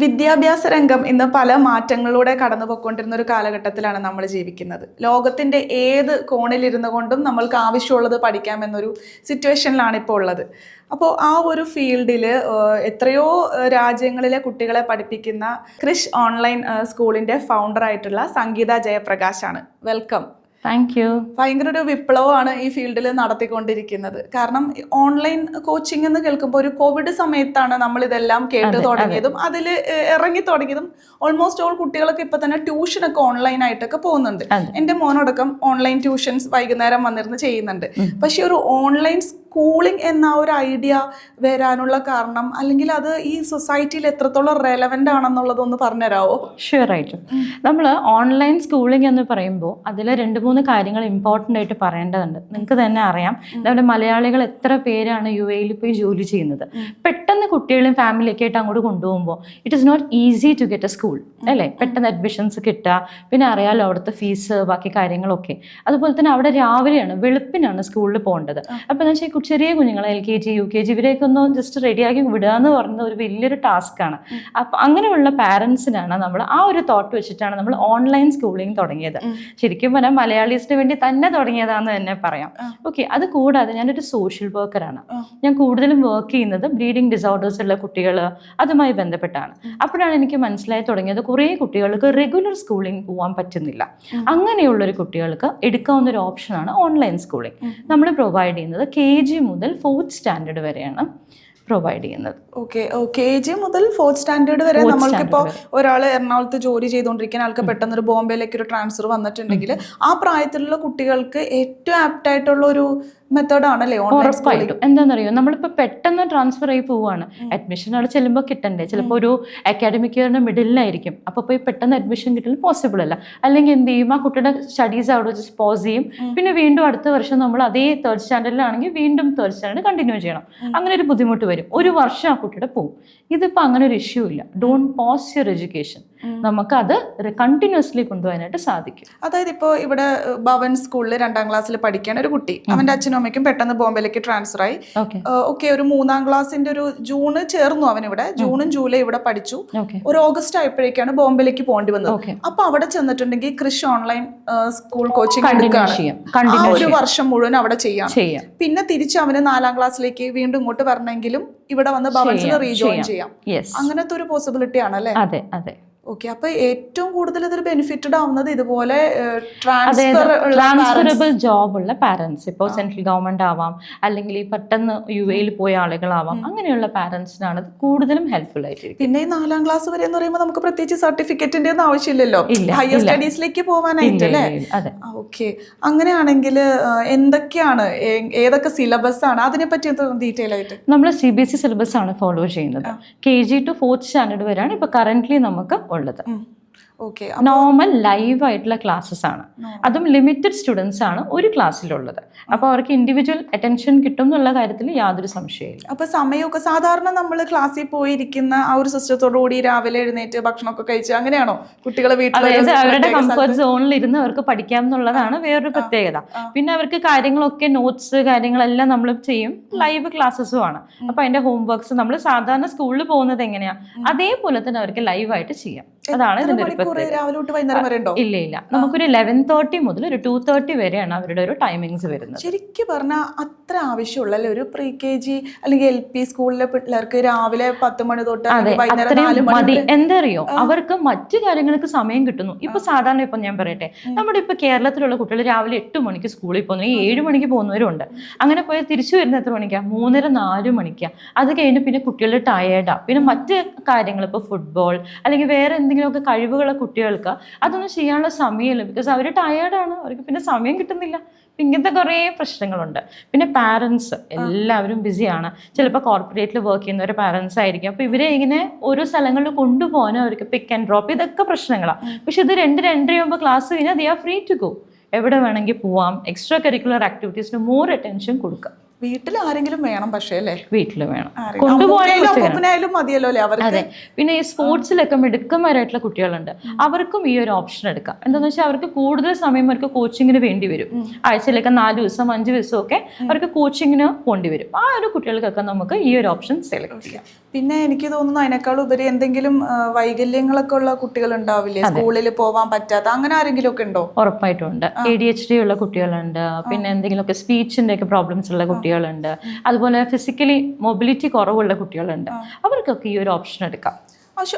വിദ്യാഭ്യാസ രംഗം ഇന്ന് പല മാറ്റങ്ങളിലൂടെ കടന്നു പോയിക്കൊണ്ടിരുന്ന ഒരു കാലഘട്ടത്തിലാണ് നമ്മൾ ജീവിക്കുന്നത്. ലോകത്തിൻ്റെ ഏത് കോണിലിരുന്നു കൊണ്ടും നമ്മൾക്ക് ആവശ്യമുള്ളത് പഠിക്കാമെന്നൊരു സിറ്റുവേഷനിലാണ് ഇപ്പോൾ ഉള്ളത്. അപ്പോൾ ആ ഒരു ഫീൽഡിൽ എത്രയോ രാജ്യങ്ങളിലെ കുട്ടികളെ പഠിപ്പിക്കുന്ന ക്രിഷ് ഓൺലൈൻ സ്കൂളിൻ്റെ ഫൗണ്ടറായിട്ടുള്ള സംഗീത ജയപ്രകാശാണ്. വെൽക്കം. Thank you. ഭയങ്കര ഒരു വിപ്ലവമാണ് ഈ ഫീൽഡിൽ നടത്തിക്കൊണ്ടിരിക്കുന്നത്. കാരണം ഓൺലൈൻ കോച്ചിങ് എന്ന് കേൾക്കുമ്പോൾ ഒരു കോവിഡ് സമയത്താണ് നമ്മൾ ഇതെല്ലാം കേട്ട് തുടങ്ങിയതും അതിൽ ഇറങ്ങി തുടങ്ങിയതും. ഓൾമോസ്റ്റ് ഓൾ കുട്ടികളൊക്കെ ഇപ്പൊ തന്നെ ട്യൂഷനൊക്കെ ഓൺലൈനായിട്ടൊക്കെ പോകുന്നുണ്ട്. എൻ്റെ മോനടക്കം ഓൺലൈൻ ട്യൂഷൻസ് വൈകുന്നേരം വന്നിരുന്ന് ചെയ്യുന്നുണ്ട്. പക്ഷെ ഒരു ഓൺലൈൻ സ്കൂളിംഗ് എന്ന ഒരു ഐഡിയ വരാനുള്ള കാരണം, അല്ലെങ്കിൽ അത് ഈ സൊസൈറ്റിയിൽ എത്രത്തോളം റെലവൻ്റ് ആണെന്നുള്ളതൊന്ന് പറഞ്ഞുതരാമോ? ഷുവറായിട്ടും. നമ്മൾ ഓൺലൈൻ സ്കൂളിംഗ് എന്ന് പറയുമ്പോൾ അതിൽ 2-3 കാര്യങ്ങൾ ഇമ്പോർട്ടൻ്റ് ആയിട്ട് പറയേണ്ടതുണ്ട്. നിങ്ങൾക്ക് തന്നെ അറിയാം, നമ്മുടെ മലയാളികൾ എത്ര പേരാണ് UAE പോയി ജോലി ചെയ്യുന്നത്. പെട്ടെന്ന് കുട്ടികളും ഫാമിലിയൊക്കെ ആയിട്ട് അങ്ങോട്ട് കൊണ്ടുപോകുമ്പോൾ it is not easy to get a school, അല്ലേ? പെട്ടെന്ന് അഡ്മിഷൻസ് കിട്ടുക, പിന്നെ അറിയാലോ അവിടുത്തെ ഫീസ്, ബാക്കി കാര്യങ്ങളൊക്കെ. അതുപോലെ തന്നെ അവിടെ രാവിലെയാണ്, വെളുപ്പിനാണ് സ്കൂളിൽ പോകേണ്ടത്. അപ്പോൾ എന്ന് വെച്ചാൽ ചെറിയ കുഞ്ഞുങ്ങളെ LKG UKG ഇവരെയൊക്കെ ഒന്ന് ജസ്റ്റ് റെഡിയാക്കി വിടുക എന്ന് പറയുന്നത് ഒരു വലിയൊരു ടാസ്ക്കാണ്. അപ്പം അങ്ങനെയുള്ള പാരൻസിനാണ് നമ്മൾ ആ ഒരു തോട്ട് വെച്ചിട്ടാണ് നമ്മൾ ഓൺലൈൻ സ്കൂളിംഗ് തുടങ്ങിയത്. ശരിക്കും പറഞ്ഞാൽ മലയാളീസിന് വേണ്ടി തന്നെ തുടങ്ങിയതാണെന്ന് തന്നെ പറയാം. ഓക്കെ, അത് കൂടാതെ ഞാനൊരു സോഷ്യൽ വർക്കറാണ്. ഞാൻ കൂടുതലും വർക്ക് ചെയ്യുന്നത് ബ്ലീഡിങ് ഡിസോർഡേഴ്സ് ഉള്ള കുട്ടികൾ, അതുമായി ബന്ധപ്പെട്ടാണ്. അപ്പോഴാണ് എനിക്ക് മനസ്സിലായി തുടങ്ങിയത് കുറേ കുട്ടികൾക്ക് റെഗുലർ സ്കൂളിംഗ് പോകാൻ പറ്റുന്നില്ല. അങ്ങനെയുള്ളൊരു കുട്ടികൾക്ക് എടുക്കാവുന്ന ഒരു ഓപ്ഷനാണ് ഓൺലൈൻ സ്കൂളിംഗ്. നമ്മൾ പ്രൊവൈഡ് ചെയ്യുന്നത് KG മുതൽ 4th സ്റ്റാൻഡേർഡ് വരെയാണ് പ്രൊവൈഡ് ചെയ്യുന്നത്. ഓക്കെ, KG മുതൽ 4th സ്റ്റാൻഡേർഡ് വരെ. നമ്മൾക്കിപ്പോൾ ഒരാൾ എറണാകുളത്ത് ജോലി ചെയ്തുകൊണ്ടിരിക്കുന്ന ആൾക്ക് പെട്ടെന്ന് ഒരു ബോംബെയിലേക്ക് ഒരു ട്രാൻസ്ഫർ വന്നിട്ടുണ്ടെങ്കിൽ ആ പ്രായത്തിലുള്ള കുട്ടികൾക്ക് ഏറ്റവും ആപ്റ്റ് ആയിട്ടുള്ള ഒരു മെത്തേഡ് ആണല്ലേ ഓൺലൈൻ സ്കൂളിംഗ്? എന്താണെന്നറിയോ, നമ്മളിപ്പോൾ പെട്ടെന്ന് ട്രാൻസ്ഫർ ആയി പോവുകയാണ്. അഡ്മിഷൻ അവിടെ ചെല്ലുമ്പോൾ കിട്ടണ്ടേ? ചിലപ്പോൾ ഒരു അക്കാഡമിക് ഇയറിന്റെ മിഡിലായിരിക്കും. അപ്പോൾ പോയി പെട്ടെന്ന് അഡ്മിഷൻ കിട്ടൽ പോസിബിൾ അല്ല. അല്ലെങ്കിൽ എന്ത് ചെയ്യും, ആ കുട്ടിയുടെ സ്റ്റഡീസ് അവിടെ വെച്ച് പോസ് ചെയ്യും. പിന്നെ വീണ്ടും അടുത്ത വർഷം നമ്മൾ അതേ 3rd സ്റ്റാൻഡേർഡിലാണെങ്കിൽ വീണ്ടും 3rd സ്റ്റാൻഡേർഡ് കണ്ടിന്യൂ ചെയ്യണം. അങ്ങനെ ഒരു ബുദ്ധിമുട്ട് വരും. ഒരു വർഷം ആ കുട്ടിയുടെ പോകും. ഇതിപ്പോൾ അങ്ങനെ ഒരു ഇഷ്യൂ ഇല്ല. Don't pause your education. നമുക്ക് അത് കണ്ടിന്യൂസ്ലി കൊണ്ടുപോകാനായിട്ട് സാധിക്കും. അതായത് ഇപ്പോൾ ഇവിടെ ഭവൻ സ്കൂളിൽ 2ാം ക്ലാസ്സിൽ പഠിക്കാൻ ഒരു കുട്ടി, അവൻ്റെ അച്ഛനും അമ്മയ്ക്കും പെട്ടെന്ന് ബോംബെയിലേക്ക് ട്രാൻസ്ഫർ ആയി. ഓക്കെ, ഒരു 3ാം ക്ലാസ്സിന്റെ ഒരു ജൂണ് ചേർന്നു അവൻ ഇവിടെ. ജൂണും ജൂലൈ ഇവിടെ പഠിച്ചു. ഒരു ഓഗസ്റ്റ് ആയപ്പോഴേക്കാണ് ബോംബെയിലേക്ക് പോകേണ്ടി വന്നത്. അപ്പൊ അവിടെ ചെന്നിട്ടുണ്ടെങ്കിൽ ക്രിഷ് ഓൺലൈൻ സ്കൂൾ കോച്ചിങ് എടുക്കുകയാണ്. ആ ഒരു വർഷം മുഴുവൻ അവിടെ ചെയ്യാം. പിന്നെ തിരിച്ച് അവന് 4ാം ക്ലാസ്സിലേക്ക് വീണ്ടും ഇങ്ങോട്ട് വരണമെങ്കിലും ഇവിടെ വന്ന് ഭവൻസിൽ റീജോയിൻ ചെയ്യാം. അങ്ങനത്തെ ഒരു പോസിബിലിറ്റി ആണല്ലേ? അതെ അതെ. ഓക്കെ, അപ്പൊ ഏറ്റവും കൂടുതൽ ഇതിൽ ബെനിഫിറ്റഡ് ആവുന്നത് ഇതുപോലെ ട്രാൻസ്ഫറബിൾ ജോബ് ഉള്ള പാരന്റ്സ്. ഇപ്പോൾ സെൻട്രൽ ഗവൺമെന്റ് ആവാം, അല്ലെങ്കിൽ ഈ പെട്ടെന്ന് UAE പോയ ആളുകളാവാം. അങ്ങനെയുള്ള പാരന്റ്സിനാണ് ഇത് കൂടുതലും ഹെൽപ്ഫുൾ ആയിട്ട്. പിന്നെ ഈ 4ാം ക്ലാസ് വരെ എന്ന് പറയുമ്പോൾ നമുക്ക് പ്രത്യേകിച്ച് സർട്ടിഫിക്കറ്റിന്റെ ഒന്നും ആവശ്യമില്ലല്ലോ, ഹയർ സ്റ്റഡീസിലേക്ക് പോകാനായിട്ട് അല്ലേ? ഓക്കെ, അങ്ങനെയാണെങ്കിൽ എന്തൊക്കെയാണ്, ഏതൊക്കെ സിലബസ് ആണ്, അതിനെപ്പറ്റി ഡീറ്റെയിൽ ആയിട്ട്? നമ്മൾ CBSE സിലബസ് ആണ് ഫോളോ ചെയ്യുന്നത്. KG to 4th സ്റ്റാൻഡേർഡ് വരെയാണ് ഇപ്പൊ കറന്റ്ലി നമുക്ക് ഉള്ളത്. നോർമൽ ലൈവ് ആയിട്ടുള്ള ക്ലാസ്സസ് ആണ്. അതും ലിമിറ്റഡ് സ്റ്റുഡൻസ് ആണ് ഒരു ക്ലാസ്സിലുള്ളത്. അപ്പോൾ അവർക്ക് ഇൻഡിവിജ്വൽ അറ്റൻഷൻ കിട്ടും എന്നുള്ള കാര്യത്തിൽ യാതൊരു സംശയമില്ല. അപ്പൊ സമയമൊക്കെ സാധാരണ നമ്മൾ ക്ലാസ്സിൽ പോയിരിക്കുന്ന ആ ഒരു സിസ്റ്റത്തോടു കൂടി രാവിലെ എഴുന്നേറ്റ് ഭക്ഷണമൊക്കെ കഴിച്ച് അങ്ങനെയാണോ കുട്ടികളെ വീട്ടിൽ അവരുടെ കംഫർട്ട് സോണിൽ ഇരുന്ന് അവർക്ക് പഠിക്കാം എന്നുള്ളതാണ് വേറൊരു പ്രത്യേകത. പിന്നെ അവർക്ക് കാര്യങ്ങളൊക്കെ നോട്ട്സ് കാര്യങ്ങളെല്ലാം നമ്മൾ ചെയ്യും. ലൈവ് ക്ലാസ്സസും ആണ്. അപ്പൊ അതിന്റെ ഹോംവർക്സ് നമ്മൾ സാധാരണ സ്കൂളിൽ പോകുന്നത് എങ്ങനെയാ അതേപോലെ തന്നെ അവർക്ക് ലൈവായിട്ട് ചെയ്യാം. അതാണ് ഇതിന്റെ ഒരു പ്രത്യേകത. ഇല്ല ഇല്ല, നമുക്കൊരു 11:30 മുതൽ ഒരു 2:30 വരെയാണ് അവരുടെ ഒരു ടൈമിങ്സ് വരുന്നത്. ശരിക്കും പറഞ്ഞാൽ അത്ര ആവശ്യമുള്ള ഒരു പ്രീ KG അല്ലെങ്കിൽ LP സ്കൂളിലെ പിള്ളേർക്ക് രാവിലെ 10 മണി തൊട്ട് മതി. എന്താ അറിയോ, അവർക്ക് മറ്റു കാര്യങ്ങൾക്ക് സമയം കിട്ടുന്നു. ഇപ്പൊ സാധാരണ ഇപ്പൊ ഞാൻ പറയട്ടെ, നമ്മുടെ ഇപ്പൊ കേരളത്തിലുള്ള കുട്ടികൾ രാവിലെ 8 മണിക്ക് സ്കൂളിൽ പോകുന്നു, 7 മണിക്ക് പോകുന്നവരുണ്ട്. അങ്ങനെ പോയി തിരിച്ചു വരുന്ന എത്ര മണിക്കാ? 3:30-4 മണിക്കാ. അത് കഴിഞ്ഞ് പിന്നെ കുട്ടികൾ ടയേർഡാ. പിന്നെ മറ്റ് കാര്യങ്ങൾ ഇപ്പൊ ഫുട്ബോൾ അല്ലെങ്കിൽ വേറെ എന്തെങ്കിലുമൊക്കെ കഴിവുകളെ കുട്ടികൾക്ക് അതൊന്നും ചെയ്യാനുള്ള സമയമില്ല. ബിക്കോസ് അവർ ടയേർഡാണ്, അവർക്ക് പിന്നെ സമയം കിട്ടുന്നില്ല. ഇങ്ങനത്തെ കുറേ പ്രശ്നങ്ങളുണ്ട്. പിന്നെ പാരൻസ് എല്ലാവരും ബിസിയാണ്. ചിലപ്പോൾ കോർപ്പറേറ്റിൽ വർക്ക് ചെയ്യുന്ന ഒരു പാരൻസ് ആയിരിക്കും. അപ്പോൾ ഇവരെ ഇങ്ങനെ ഓരോ സ്ഥലങ്ങളിൽ കൊണ്ടുപോകാനും അവർക്ക് പിക്ക് ആൻഡ് ഡ്രോപ്പ്, ഇതൊക്കെ പ്രശ്നങ്ങളാണ്. പക്ഷെ ഇത് 2-2:30 ക്ലാസ് കഴിഞ്ഞാൽ they are free to go. എവിടെ വേണമെങ്കിൽ പോവാം. എക്സ്ട്രാ കരിക്കുലർ ആക്ടിവിറ്റീസിന് മോർ അറ്റൻഷൻ കൊടുക്കാം. വീട്ടിൽ ആരെങ്കിലും വേണം പക്ഷേ അല്ലേ? വീട്ടിൽ വേണം, കൊണ്ടുപോകാനും മതിയല്ലോ അല്ലേ അവർക്ക്. അതെ. പിന്നെ ഈ സ്പോർട്സിലൊക്കെ മിടുക്കന്മാരായിട്ടുള്ള കുട്ടികളുണ്ട്, അവർക്കും ഈ ഒരു ഓപ്ഷൻ എടുക്കാം. എന്താണെന്ന് വെച്ചാൽ അവർക്ക് കൂടുതൽ സമയം അവർക്ക് കോച്ചിങ്ങിന് വേണ്ടി വരും. ആഴ്ചയിലൊക്കെ 4 ദിവസം 5 ദിവസമൊക്കെ അവർക്ക് കോച്ചിങ്ങിന് പോണ്ടി വരും. ആ ഒരു കുട്ടികൾക്കൊക്കെ നമുക്ക് ഈ ഒരു ഓപ്ഷൻ സെലക്ട് ചെയ്യാം. പിന്നെ എനിക്ക് തോന്നുന്നു അതിനേക്കാൾ ഉപരി എന്തെങ്കിലും വൈകല്യങ്ങളൊക്കെ ഉള്ള കുട്ടികൾ ഉണ്ടാവില്ലേ, സ്കൂളിൽ പോവാൻ പറ്റാത്ത, അങ്ങനെ ആരെങ്കിലും ഒക്കെ ഉണ്ടോ? ഉറപ്പായിട്ടും ഉണ്ട്. ADHD ഉള്ള കുട്ടികളുണ്ട്, പിന്നെ എന്തെങ്കിലുമൊക്കെ സ്പീച്ചിന്റെ ഒക്കെ പ്രോബ്ലംസ് ഉള്ള കുട്ടികളുണ്ട്, അതുപോലെ ഫിസിക്കലി മൊബിലിറ്റി കുറവുള്ള കുട്ടികളുണ്ട്. അവർക്കൊക്കെ ഈ ഒരു ഓപ്ഷൻ എടുക്കാം.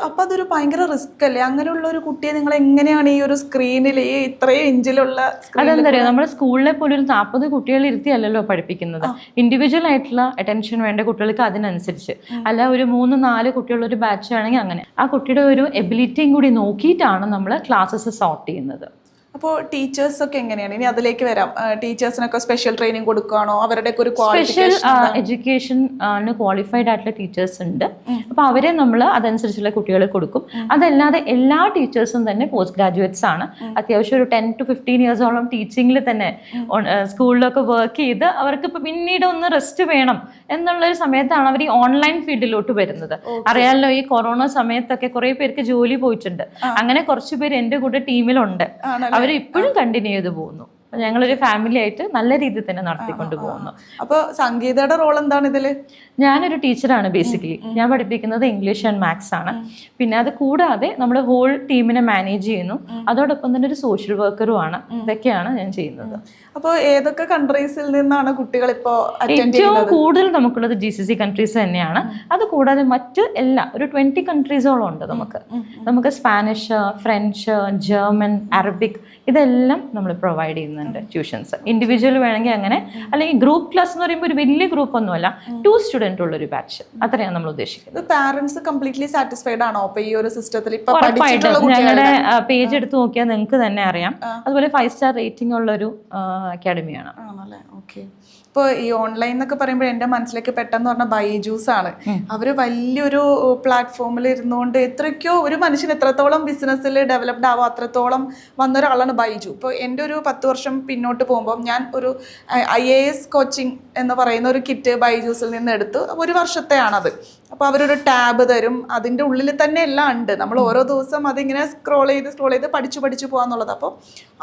അപ്പൊ അതൊരു ഭയങ്കര റിസ്ക് അല്ലേ? അങ്ങനെയുള്ള ഒരു കുട്ടിയെ നിങ്ങൾ എങ്ങനെയാണ് ഈ ഒരു സ്ക്രീനിൽ ഈ ഇത്രയും ഇഞ്ചിലുള്ള? അതെന്താ പറയുക, നമ്മുടെ സ്കൂളിലെ പോലും ഒരു 40 കുട്ടികൾ ഇരുത്തിയല്ലോ പഠിപ്പിക്കുന്നത്. ഇൻഡിവിജ്വൽ ആയിട്ടുള്ള അറ്റൻഷൻ വേണ്ട കുട്ടികൾക്ക് അതിനനുസരിച്ച്, അല്ല ഒരു 3-4 കുട്ടികളുള്ള ഒരു ബാച്ച് ആണെങ്കിൽ അങ്ങനെ ആ കുട്ടിയുടെ ഒരു എബിലിറ്റിയും കൂടി നോക്കിയിട്ടാണ് നമ്മൾ ക്ലാസ്സസ് സോർട്ട് ചെയ്യുന്നത്. അപ്പോൾ ടീച്ചേഴ്സ് ഒക്കെ എങ്ങനെയാണ്? ഇനി അതിലേക്ക് വരാം. ടീച്ചേഴ്സിനൊക്കെ സ്പെഷ്യൽ ട്രെയിനിങ് കൊടുക്കുകയാണോ? അവരുടെ ഒരു സ്പെഷ്യൽ എഡ്യൂക്കേഷൻ ക്വാളിഫൈഡ് ആയിട്ടുള്ള ടീച്ചേഴ്സ് ഉണ്ട്. അപ്പൊ അവരെ നമ്മൾ അതനുസരിച്ചുള്ള കുട്ടികളെ കൊടുക്കും. അതല്ലാതെ എല്ലാ ടീച്ചേഴ്സും തന്നെ പോസ്റ്റ് ഗ്രാജുവേറ്റ്സ് ആണ്. അത്യാവശ്യം ഒരു 10 to 15 ഇയേഴ്സോളം ടീച്ചിങ്ങിൽ തന്നെ സ്കൂളിലൊക്കെ വർക്ക് ചെയ്ത് അവർക്ക് ഇപ്പൊ പിന്നീട് ഒന്ന് റെസ്റ്റ് വേണം എന്നുള്ളൊരു സമയത്താണ് അവർ ഈ ഓൺലൈൻ ഫീൽഡിലോട്ട് വരുന്നത്. അറിയാമല്ലോ, ഈ കൊറോണ സമയത്തൊക്കെ കുറെ പേർക്ക് ജോലി പോയിട്ടുണ്ട്. അങ്ങനെ കുറച്ച് പേര് എൻ്റെ കൂടെ ടീമിലുണ്ട്. അവർ ഇപ്പോഴും കണ്ടിന്യൂ ചെയ്ത് പോകുന്നു. ഞങ്ങളൊരു ഫാമിലി ആയിട്ട് നല്ല രീതിയിൽ തന്നെ നടത്തിക്കൊണ്ട് പോകുന്നു. അപ്പോൾ സംഗീതയുടെ റോൾ എന്താണ് ഇതില്? ഞാനൊരു ടീച്ചറാണ്. ബേസിക്കലി ഞാൻ പഠിപ്പിക്കുന്നത് ഇംഗ്ലീഷ് ആൻഡ് മാത്സ് ആണ്. പിന്നെ അത് കൂടാതെ നമ്മൾ ഹോൾ ടീമിനെ മാനേജ് ചെയ്യുന്നു. അതോടൊപ്പം തന്നെ ഒരു സോഷ്യൽ വർക്കറും ആണ്. ഇതൊക്കെയാണ് ഞാൻ ചെയ്യുന്നത്. അപ്പോൾ ഏതൊക്കെ കൺട്രീസിൽ നിന്നാണ് കുട്ടികൾ ഇപ്പോൾ ഏറ്റവും കൂടുതൽ നമുക്കുള്ളത് GCC കൺട്രീസ് തന്നെയാണ്. അത് കൂടാതെ മറ്റ് ഒരു 20 കൺട്രീസോളം ഉണ്ട്. നമുക്ക് സ്പാനിഷ്, ഫ്രഞ്ച്, ജർമ്മൻ, അറബിക് ഇതെല്ലാം നമ്മൾ പ്രൊവൈഡ് ചെയ്യുന്നുണ്ട് ട്യൂഷൻസ്. ഇൻഡിവിജ്വൽ വേണമെങ്കിൽ അങ്ങനെ, അല്ലെങ്കിൽ ഗ്രൂപ്പ് ക്ലാസ് എന്ന് പറയുമ്പോൾ ഒരു വലിയ ഗ്രൂപ്പ് ഒന്നുമല്ല, 2 സ്റ്റുഡൻറ് ഉള്ളൊരു ബാച്ച്, അത്രയാണ് നമ്മൾ ഉദ്ദേശിക്കുന്നത്. പാരന്റ്സ് കംപ്ലീറ്റ്ലി സാറ്റിസ്ഫൈഡ് ആണോ ഈ ഒരു സിസ്റ്റത്തിൽ? ഞങ്ങളുടെ പേജ് എടുത്ത് നോക്കിയാൽ നിങ്ങൾക്ക് തന്നെ അറിയാം. അതുപോലെ 5 സ്റ്റാർ റേറ്റിംഗ് ഉള്ളൊരു അക്കാഡമിയാണ്. ഇപ്പോൾ ഈ ഓൺലൈൻ എന്നൊക്കെ പറയുമ്പോൾ എൻ്റെ മനസ്സിലേക്ക് പെട്ടെന്ന് പറഞ്ഞ ബൈജൂസ് ആണ്. അവർ വലിയൊരു പ്ലാറ്റ്ഫോമിൽ ഇരുന്നുകൊണ്ട് എത്രയ്ക്കോ ഒരു മനുഷ്യൻ എത്രത്തോളം ബിസിനസ്സിൽ ഡെവലപ്ഡ് ആവും അത്രത്തോളം വന്നൊരാളാണ് ബൈജു. ഇപ്പോൾ എൻ്റെ ഒരു 10 വർഷം പിന്നോട്ട് പോകുമ്പോൾ ഞാൻ ഒരു IAS കോച്ചിങ് എന്ന് പറയുന്ന ഒരു കിറ്റ് ബൈജൂസിൽ നിന്ന് എടുത്തു. 1 വർഷത്തെയാണത്. അപ്പോൾ അവരൊരു ടാബ് തരും, അതിൻ്റെ ഉള്ളിൽ തന്നെ എല്ലാം ഉണ്ട്. നമ്മൾ ഓരോ ദിവസം അതിങ്ങനെ സ്ക്രോൾ ചെയ്ത് പഠിച്ചു പോകാന്നുള്ളത്. അപ്പോൾ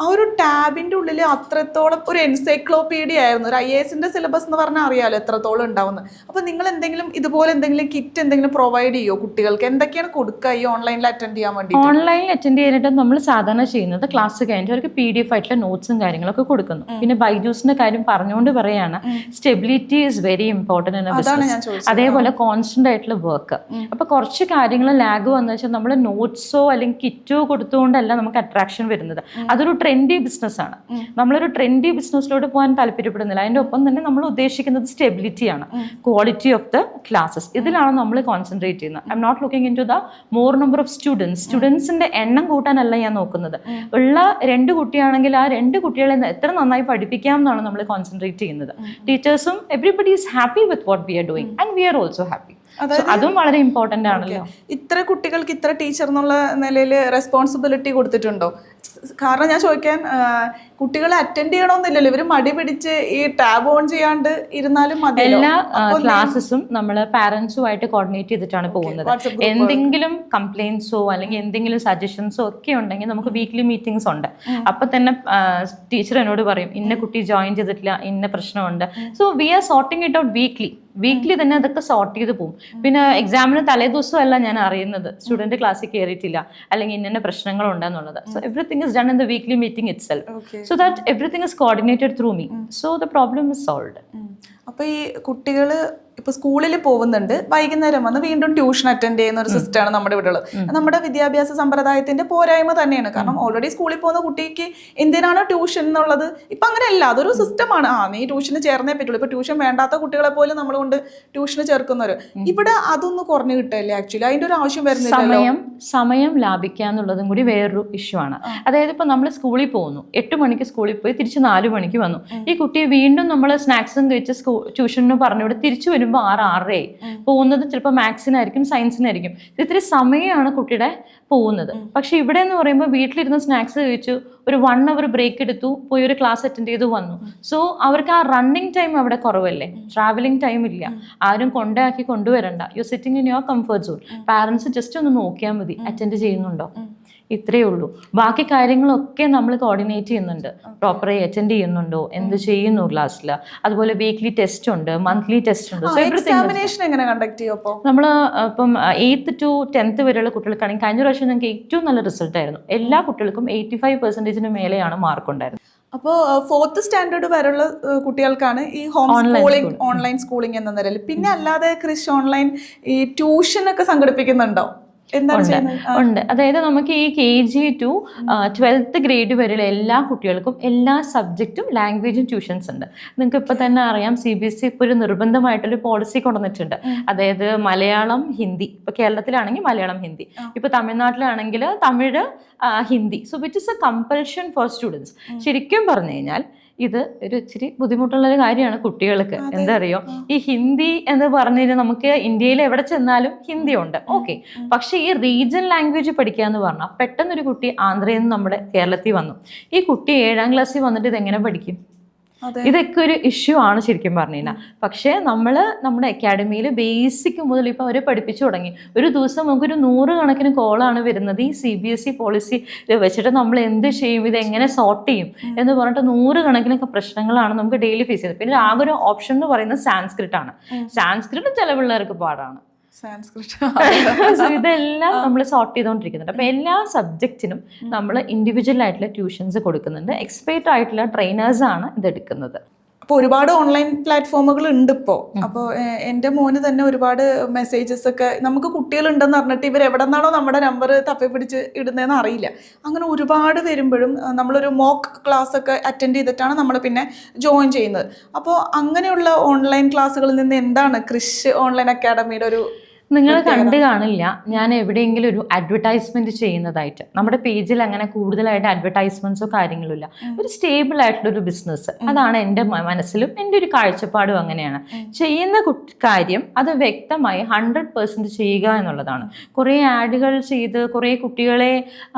ആ ഒരു ടാബിൻ്റെ ഉള്ളിൽ അത്രത്തോളം ഒരു എൻസൈക്ലോപീഡിയ ആയിരുന്നു. ഒരു IASന്റെ സിലബസ് എന്ന് പറഞ്ഞാൽ അറിയാമല്ലോ എത്രത്തോളം ഉണ്ടാവുന്നത്. അപ്പോൾ നിങ്ങൾ എന്തെങ്കിലും ഇതുപോലെ എന്തെങ്കിലും കിറ്റ് എന്തെങ്കിലും പ്രൊവൈഡ് ചെയ്യുമോ കുട്ടികൾക്ക്? എന്തൊക്കെയാണ് കൊടുക്കുക ഈ ഓൺലൈനിൽ അറ്റൻഡ് ചെയ്യാൻ വേണ്ടി? ഓൺലൈനിൽ അറ്റൻഡ് ചെയ്യാനായിട്ട് നമ്മൾ സാധാരണ ചെയ്യുന്നത് ക്ലാസ് കഴിഞ്ഞിട്ട് അവർക്ക് PDF ആയിട്ടുള്ള നോട്ട്സും കാര്യങ്ങളൊക്കെ കൊടുക്കുന്നു. പിന്നെ ബൈജൂസിന്റെ കാര്യം പറഞ്ഞുകൊണ്ട് പറയാണ്, stability is very important in A business. അതേപോലെ കോൺസ്റ്റന്റ് ആയിട്ടുള്ള വർക്ക്. അപ്പൊ കുറച്ച് കാര്യങ്ങൾ ലാഗ് വന്നു വെച്ചാൽ നമ്മൾ നോട്ട്സോ അല്ലെങ്കിൽ കിറ്റോ കൊടുത്തുകൊണ്ടല്ല നമുക്ക് അട്രാക്ഷൻ വരുന്നത്. അതൊരു ട്രെൻഡി ബിസിനസ് ആണ്. നമ്മളൊരു ട്രെൻഡി ബിസിനസ്സിലോട്ട് പോകാൻ താല്പര്യപ്പെടുന്നില്ല. അതിന്റെ ഒപ്പം തന്നെ നമ്മൾ ഉദ്ദേശിക്കുന്നത് സ്റ്റെബിലിറ്റിയാണ്, ക്വാളിറ്റി ഓഫ് ദ ക്ലാസ്സസ്. ഇതിലാണ് നമ്മൾ കോൺസെൻട്രേറ്റ് ചെയ്യുന്നത്. I'm not looking into the more number of സ്റ്റുഡൻസിന്റെ എണ്ണം കൂട്ടാനല്ല ഞാൻ നോക്കുന്നത്. ഉള്ള 2 കുട്ടിയാണെങ്കിൽ ആ 2 കുട്ടികളെ എത്ര നന്നായി പഠിപ്പിക്കാം എന്നാണ് നമ്മൾ കോൺസെൻട്രേറ്റ് ചെയ്യുന്നത്. ടീച്ചേഴ്സും everybody is happy with what we are doing and we are also happy. അതും വളരെ ഇമ്പോർട്ടന്റ് ആണല്ലോ. ഇത്ര കുട്ടികൾക്ക് ഇത്ര ടീച്ചർ എന്നുള്ള നിലയിൽ റെസ്പോൺസിബിലിറ്റി കൊടുത്തിട്ടുണ്ടോ? കാരണം ഞാൻ ചോദിക്കാൻ, കുട്ടികളെ അറ്റൻഡ് ചെയ്യണമെന്നില്ലല്ലോ, ഇവർ മടി പിടിച്ച് ഈ ടാബ് ഓൺ ചെയ്യാണ്ട് ഇരുന്നാലും മതി. എല്ലാ ക്ലാസ്സസും നമ്മൾ പാരന്റ്സുമായിട്ട് കോർഡിനേറ്റ് ചെയ്തിട്ടാണ് പോകുന്നത്. എന്തെങ്കിലും കംപ്ലൈൻസോ അല്ലെങ്കിൽ എന്തെങ്കിലും സജഷൻസോ ഒക്കെ ഉണ്ടെങ്കിൽ നമുക്ക് വീക്ക്ലി മീറ്റിംഗ്സ് ഉണ്ട്. അപ്പൊ തന്നെ ടീച്ചർ എന്നോട് പറയും, ഇന്ന കുട്ടി ജോയിൻ ചെയ്തിട്ടില്ല, ഇന്ന പ്രശ്നമുണ്ട്. So we are sorting it out weekly തന്നെ അതൊക്കെ സോർട്ട് ചെയ്ത് പോകും. പിന്നെ എക്സാമിന് തലേദിവസമല്ല ഞാൻ അറിയുന്നത് സ്റ്റുഡന്റ് ക്ലാസ്സിൽ കയറിയിട്ടില്ല അല്ലെങ്കിൽ ഇന്ന പ്രശ്നങ്ങളുണ്ടെന്നുള്ളത്. So everything is done in the weekly meeting itself. So that everything is coordinated through me. So the problem is solved. അപ്പോൾ ഈ കുട്ടികൾ ഇപ്പോൾ സ്കൂളിൽ പോകുന്നുണ്ട്, വൈകുന്നേരം വന്ന് വീണ്ടും ട്യൂഷൻ അറ്റൻഡ് ചെയ്യുന്ന ഒരു സിസ്റ്റമാണ് നമ്മുടെ ഇവിടെ ഉള്ളത്. നമ്മുടെ വിദ്യാഭ്യാസ സമ്പ്രദായത്തിന്റെ പോരായ്മ തന്നെയാണ്. കാരണം ഓൾറെഡി സ്കൂളിൽ പോകുന്ന കുട്ടിക്ക് എന്തിനാണ് ട്യൂഷൻ എന്നുള്ളത് ഇപ്പം അങ്ങനെയല്ല, അതൊരു സിസ്റ്റമാണ്. നീ ട്യൂഷന് ചേർന്നേ പറ്റുള്ളൂ. ഇപ്പോൾ ട്യൂഷൻ വേണ്ടാത്ത കുട്ടികളെ പോലും നമ്മൾ കൊണ്ട് ട്യൂഷന് ചേർക്കുന്നവർ. ഇവിടെ അതൊന്ന് കുറഞ്ഞു കിട്ടല്ലേ? ആക്ച്വലി അതിൻ്റെ ഒരു ആവശ്യം വരുന്നില്ല. സമയം ലാഭിക്കുക എന്നുള്ളതും കൂടി വേറൊരു ഇഷ്യൂ ആണ്. അതായത് ഇപ്പോൾ നമ്മൾ സ്കൂളിൽ പോകുന്നു, 8 മണിക്ക് സ്കൂളിൽ പോയി തിരിച്ച് 4 മണിക്ക് വന്നു. ഈ കുട്ടിയെ വീണ്ടും നമ്മൾ സ്നാക്സും കഴിച്ച് ട്യൂഷന് പറഞ്ഞുവിടെ തിരിച്ചു വരുമ്പോൾ 6-6 പോകുന്നത് ചിലപ്പോൾ മാത്സിനായിരിക്കും, സയൻസിനായിരിക്കും. ഇത്തിരി സമയമാണ് കുട്ടിയുടെ പോകുന്നത്. പക്ഷെ ഇവിടെ എന്ന് പറയുമ്പോൾ വീട്ടിലിരുന്ന് സ്നാക്സ് കഴിച്ചു ഒരു 1 hour ബ്രേക്ക് എടുത്തു, പോയി ഒരു ക്ലാസ് അറ്റൻഡ് ചെയ്തു വന്നു. സോ അവർക്ക് ആ റണ്ണിങ് ടൈം അവിടെ കുറവല്ലേ, ട്രാവലിംഗ് ടൈം ഇല്ല, ആരും കൊണ്ടാക്കി കൊണ്ടുവരണ്ട, you sitting in your comfort zone. Parents just ഒന്ന് നോക്കിയാൽ മതി അറ്റൻഡ് ചെയ്യുന്നുണ്ടോ, ഇത്രയേ ഉള്ളൂ. ബാക്കി കാര്യങ്ങളൊക്കെ നമ്മൾ കോർഡിനേറ്റ് ചെയ്യുന്നുണ്ട്, പ്രോപ്പറായി അറ്റൻഡ് ചെയ്യുന്നുണ്ടോ, എന്ത് ചെയ്യുന്നു ക്ലാസ്സിൽ, അതുപോലെ വീക്ക്ലി ടെസ്റ്റ് ഉണ്ട്, മന്ത്ലി ടെസ്റ്റ് ഉണ്ട്. എക്സാമിനേഷൻ എങ്ങനെ കണ്ടക്ട് ചെയ്യും? നമ്മൾ ഇപ്പം 8th to 10th വരെയുള്ള കുട്ടികൾക്കാണെങ്കിൽ കഴിഞ്ഞ പ്രാവശ്യം ഞങ്ങൾക്ക് ഏറ്റവും നല്ല റിസൾട്ട് ആയിരുന്നു. എല്ലാ കുട്ടികൾക്കും 85% മേലെയാണ് മാർക്ക് ഉണ്ടായിരുന്നത്. അപ്പോൾ 4th സ്റ്റാൻഡേർഡ് വരെയുള്ള കുട്ടികൾക്കാണ് ഈ ഹോം സ്കൂളിംഗ്, ഓൺലൈൻ സ്കൂളിംഗ് എന്ന നിലയിൽ. പിന്നെ അല്ലാതെ ക്രിഷ് ഓൺലൈൻ ഈ ട്യൂഷൻ ഒക്കെ സംഘടിപ്പിക്കുന്നുണ്ടോ? ഉണ്ട്. അതായത് നമുക്ക് ഈ KG to 12th ഗ്രേഡ് വരെയുള്ള എല്ലാ കുട്ടികൾക്കും എല്ലാ സബ്ജക്റ്റും ലാംഗ്വേജും ട്യൂഷൻസ് ഉണ്ട്. നിങ്ങൾക്ക് ഇപ്പൊ തന്നെ അറിയാം, CBSE ഇപ്പോൾ ഒരു നിർബന്ധമായിട്ടൊരു പോളിസി കൊണ്ടുവന്നിട്ടുണ്ട്. അതായത് മലയാളം, ഹിന്ദി. ഇപ്പൊ കേരളത്തിലാണെങ്കിൽ മലയാളം, ഹിന്ദി. ഇപ്പൊ തമിഴ്നാട്ടിലാണെങ്കിൽ Tamil, Hindi. So which is a compulsion for students. ശരിക്കും പറഞ്ഞു കഴിഞ്ഞാൽ ഇത് ഒരു ഇച്ചിരി ബുദ്ധിമുട്ടുള്ളൊരു കാര്യമാണ് കുട്ടികൾക്ക്. എന്താ അറിയോ, ഈ ഹിന്ദി എന്ന് പറഞ്ഞു കഴിഞ്ഞാൽ നമുക്ക് ഇന്ത്യയിൽ എവിടെ ചെന്നാലും ഹിന്ദി ഉണ്ട്, ഓക്കെ. പക്ഷെ ഈ റീജിയൻ ലാംഗ്വേജ് പഠിക്കുക എന്ന് പറഞ്ഞാൽ പെട്ടെന്നൊരു കുട്ടി ആന്ധ്രയിൽ നിന്ന് നമ്മുടെ കേരളത്തിൽ വന്നു, ഈ കുട്ടി 7ാം ക്ലാസ്സിൽ വന്നിട്ട് ഇതെങ്ങനെ പഠിക്കും? ഇതൊക്കെ ഒരു ഇഷ്യൂ ആണ് ശരിക്കും പറഞ്ഞു കഴിഞ്ഞാൽ. പക്ഷേ നമ്മൾ നമ്മുടെ അക്കാഡമിയിൽ ബേസിക് മുതൽ ഇപ്പോൾ അവരെ പഠിപ്പിച്ചു തുടങ്ങി. ഒരു ദിവസം നമുക്കൊരു 100 കണക്കിന് കോളാണ് വരുന്നത്. ഈ CBSE പോളിസി വെച്ചിട്ട് നമ്മൾ എന്ത് ചെയ്യും, ഇത് എങ്ങനെ സോർട്ട് ചെയ്യും എന്ന് പറഞ്ഞിട്ട് 100 കണക്കിനൊക്കെ പ്രശ്നങ്ങളാണ് നമുക്ക് ഡെയിലി ഫേസ് ചെയ്യുന്നത്. പിന്നെ ആകെ ഒരു ഓപ്ഷൻ എന്ന് പറയുന്നത് സാൻസ്ക്രിറ്റ് ആണ്. സാൻസ്ക്രിറ്റ് ചില പിള്ളേർക്ക് പാടാണ്. ഇതെല്ലാം നമ്മൾ സോർട്ട് ചെയ്തുകൊണ്ടിരിക്കുന്നുണ്ട്. അപ്പൊ എല്ലാ സബ്ജക്റ്റിനും നമ്മൾ ഇൻഡിവിജ്വൽ ആയിട്ടുള്ള ട്യൂഷൻസ് കൊടുക്കുന്നുണ്ട്. എക്സ്പേർട്ട് ആയിട്ടുള്ള ട്രെയിനേഴ്സ് ആണ് ഇത് എടുക്കുന്നത്. അപ്പോൾ ഒരുപാട് ഓൺലൈൻ പ്ലാറ്റ്ഫോമുകൾ ഉണ്ട് ഇപ്പോൾ. അപ്പോൾ എൻ്റെ മോന് തന്നെ ഒരുപാട് മെസ്സേജസ് ഒക്കെ, നമുക്ക് കുട്ടികളുണ്ടെന്ന് പറഞ്ഞിട്ട് ഇവർ എവിടെ നിന്നാണോ നമ്മുടെ നമ്പർ തപ്പിപ്പിടിച്ച് ഇടുന്നതെന്ന് അറിയില്ല. അങ്ങനെ ഒരുപാട് വരുമ്പോഴും നമ്മളൊരു മോക്ക് ക്ലാസ് ഒക്കെ അറ്റൻഡ് ചെയ്തിട്ടാണ് നമ്മൾ പിന്നെ ജോയിൻ ചെയ്യുന്നത്. അപ്പോൾ അങ്ങനെയുള്ള ഓൺലൈൻ ക്ലാസ്സുകളിൽ നിന്ന് എന്താണ് ക്രിഷ് ഓൺലൈൻ അക്കാഡമിയുടെ ഒരു നിങ്ങൾ കണ്ടു കാണില്ല ഞാൻ എവിടെയെങ്കിലും ഒരു അഡ്വർടൈസ്മെന്റ് ചെയ്യുന്നതായിട്ട്. നമ്മുടെ പേജിൽ അങ്ങനെ കൂടുതലായിട്ട് അഡ്വർടൈസ്മെന്റ്സോ കാര്യങ്ങളോ ഇല്ല. ഒരു സ്റ്റേബിൾ ആയിട്ടുള്ള ഒരു ബിസിനസ്, അതാണ് എൻ്റെ മനസ്സിലും എൻ്റെ ഒരു കാഴ്ചപ്പാടും അങ്ങനെയാണ്. ചെയ്യുന്ന കാര്യം അത് വ്യക്തമായി 100% ചെയ്യുക എന്നുള്ളതാണ്. കുറേ ആഡുകൾ ചെയ്ത് കുറേ കുട്ടികളെ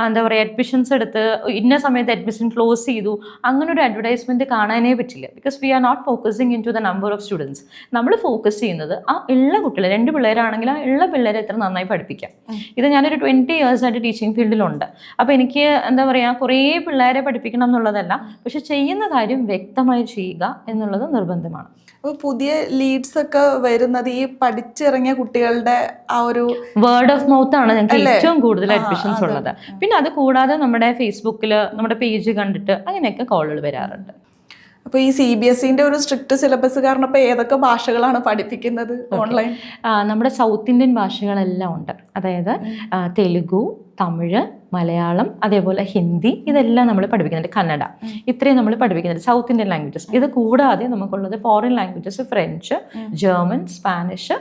എന്താ പറയുക അഡ്മിഷൻസ് എടുത്ത് ഇന്ന സമയത്ത് അഡ്മിഷൻ ക്ലോസ് ചെയ്തു, അങ്ങനെ ഒരു അഡ്വർടൈസ്മെന്റ് കാണാനേ പറ്റില്ല. Because we are not focusing into the number of students. നമ്മൾ ഫോക്കസ് ചെയ്യുന്നത് ആ ഉള്ള കുട്ടികളെ, 2 പിള്ളേരാണെങ്കിൽ ഉള്ള പിള്ളേരെ എത്ര നന്നായി പഠിപ്പിക്കാം. ഇത് ഞാനൊരു 20 years ആയിട്ട് ടീച്ചിങ് ഫീൽഡിലുണ്ട്. അപ്പോൾ എനിക്ക് എന്താ പറയുക കുറേ പിള്ളേരെ പഠിപ്പിക്കണം എന്നുള്ളതല്ല, പക്ഷെ ചെയ്യുന്ന കാര്യം വ്യക്തമായി ചെയ്യുക എന്നുള്ളത് നിർബന്ധമാണ്. അപ്പോൾ പുതിയ ലീഡ്സ് ഒക്കെ വരുന്നത് ഈ പഠിച്ചിറങ്ങിയ കുട്ടികളുടെ ആ ഒരു വേർഡ് ഓഫ് മൗത്ത് ആണ് ഞങ്ങൾക്ക് ഏറ്റവും കൂടുതൽ അഡ്മിഷൻസ് ഉള്ളത്. പിന്നെ അത് കൂടാതെ നമ്മുടെ ഫേസ്ബുക്കിൽ നമ്മുടെ പേജ് കണ്ടിട്ട് അങ്ങനെയൊക്കെ കോളുകൾ വരാറുണ്ട്. അപ്പോൾ ഈ CBSEന്റെ ഒരു സ്ട്രിക്റ്റ് സിലബസ് കാരണം ഇപ്പോൾ ഏതൊക്കെ ഭാഷകളാണ് പഠിപ്പിക്കുന്നത് ഓൺലൈൻ? നമ്മുടെ സൗത്ത് ഇന്ത്യൻ ഭാഷകളെല്ലാം ഉണ്ട്. അതായത് തെലുഗു, തമിഴ്, മലയാളം, അതേപോലെ ഹിന്ദി, ഇതെല്ലാം നമ്മൾ പഠിപ്പിക്കുന്നുണ്ട്. കന്നഡ, ഇത്രയും നമ്മൾ പഠിപ്പിക്കുന്നുണ്ട് സൗത്ത് ഇന്ത്യൻ ലാംഗ്വേജസ്. ഇത് കൂടാതെ നമുക്കുള്ളത് foreign languages, French, German, Spanish,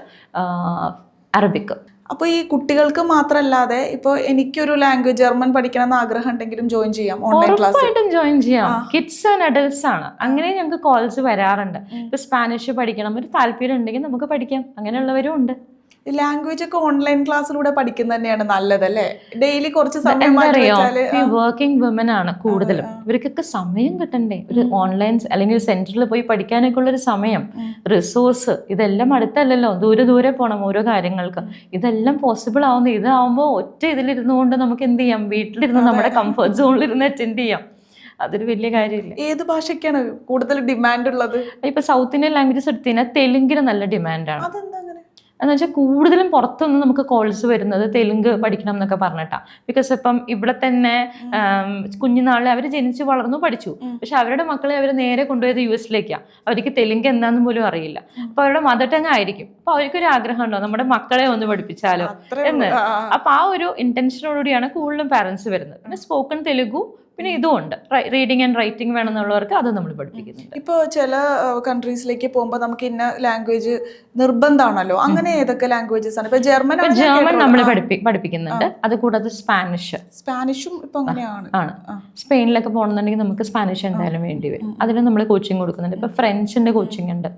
Arabic. അപ്പോൾ ഈ കുട്ടികൾക്ക് മാത്രമല്ലാതെ ഇപ്പോൾ എനിക്കൊരു ലാംഗ്വേജ് ജർമ്മൻ പഠിക്കണം എന്ന് ആഗ്രഹം ഉണ്ടെങ്കിലും ജോയിൻ ചെയ്യാം ഓൺലൈൻ ക്ലാസ്? ഉറപ്പായിട്ടും ജോയിൻ ചെയ്യാം. കിഡ്സ് ആൻഡ് അഡൽട്സ് ആണ്. അങ്ങനെ ഞങ്ങൾക്ക് കോൾസ് വരാറുണ്ട്. ഇപ്പൊ സ്പാനിഷ് പഠിക്കണം ഒരു താല്പര്യം ഉണ്ടെങ്കിൽ നമുക്ക് പഠിക്കാം, അങ്ങനെയുള്ളവരും ഉണ്ട്. ലാംഗ്വേജ് ഒക്കെ ഓൺലൈൻ ക്ലാസ്സിലൂടെ പഠിക്കുന്നത് തന്നെയാണ് നല്ലതല്ലേ? ഡെയിലി കുറച്ച് സമയം വർക്കിംഗ് വുമൻ ആണ് കൂടുതലും. ഇവർക്കൊക്കെ സമയം കിട്ടണ്ടേ? ഒരു ഓൺലൈൻ അല്ലെങ്കിൽ ഒരു സെന്ററിൽ പോയി പഠിക്കാനൊക്കെ ഉള്ളൊരു സമയം, റിസോഴ്സ്, ഇതെല്ലാം അടുത്തല്ലല്ലോ, ദൂരെ പോകണം ഓരോ കാര്യങ്ങൾക്ക്. ഇതെല്ലാം പോസിബിൾ ആവുന്നത് ഇതാവുമ്പോൾ ഒറ്റ ഇതിലിരുന്നു കൊണ്ട് നമുക്ക് എന്ത് ചെയ്യാം, വീട്ടിലിരുന്ന് നമ്മുടെ കംഫർട്ട് സോണിലിരുന്ന് അറ്റൻഡ് ചെയ്യാം. അതൊരു വലിയ കാര്യമില്ല. ഏത് ഭാഷയ്ക്കാണ് കൂടുതൽ ഡിമാൻഡ് ഉള്ളത്? ഇപ്പൊ സൗത്ത് ഇന്ത്യൻ ലാംഗ്വേജസ് എടുത്തു കഴിഞ്ഞാൽ തെലുങ്കിന് നല്ല ഡിമാൻഡാണ്. അതെന്താ? എന്ന് വെച്ചാൽ കൂടുതലും പുറത്തുനിന്ന് നമുക്ക് കോൾസ് വരുന്നത് തെലുങ്ക് പഠിക്കണം എന്നൊക്കെ പറഞ്ഞിട്ടാണ്. ബിക്കോസ് ഇപ്പം ഇവിടെ തന്നെ കുഞ്ഞുനാളിൽ അവർ ജനിച്ച് വളർന്നു പഠിച്ചു, പക്ഷെ അവരുടെ മക്കളെ അവർ നേരെ കൊണ്ടുപോയത് US-ലേക്കാണ്. അവർക്ക് തെലുങ്ക് എന്താണെന്ന് പോലും അറിയില്ല. അപ്പോൾ അവരുടെ മദർ ടങ് ആയിരിക്കും. അപ്പോൾ അവർക്കൊരു ആഗ്രഹം ഉണ്ടോ നമ്മുടെ മക്കളെ ഒന്ന് പഠിപ്പിച്ചാലോ എന്ന്. അപ്പോൾ ആ ഒരു ഇന്റൻഷനോടുകൂടിയാണ് കൂടുതലും പാരൻസ് വരുന്നത്. പിന്നെ സ്പോക്കൺ തെലുഗു, പിന്നെ ഇതുമുണ്ട് റീഡിങ് ആൻഡ് റൈറ്റിംഗ് വേണമെന്നുള്ളവർക്ക് അത് നമ്മൾ പഠിപ്പിക്കുന്നുണ്ട്. ഇപ്പോൾ ചില കൺട്രീസിലേക്ക് പോകുമ്പോൾ നമുക്ക് ഇന്ന ലാംഗ്വേജ് നിർബന്ധമാണല്ലോ, അങ്ങനെ ഏതൊക്കെ ലാംഗ്വേജസ് ആണ്? ഇപ്പൊ ജർമ്മൻ നമ്മൾ പഠിപ്പിക്കുന്നുണ്ട്. അത് കൂടാതെ സ്പാനിഷും ഇപ്പൊ അങ്ങനെയാണ്. സ്പെയിനിലൊക്കെ പോകണമെന്നുണ്ടെങ്കിൽ നമുക്ക് സ്പാനിഷ് എന്തായാലും വേണ്ടി വരും. അതിന് നമ്മൾ കോച്ചിങ് കൊടുക്കുന്നുണ്ട്. ഇപ്പൊ ഫ്രഞ്ചിന്റെ കോച്ചിങ് ഉണ്ട്,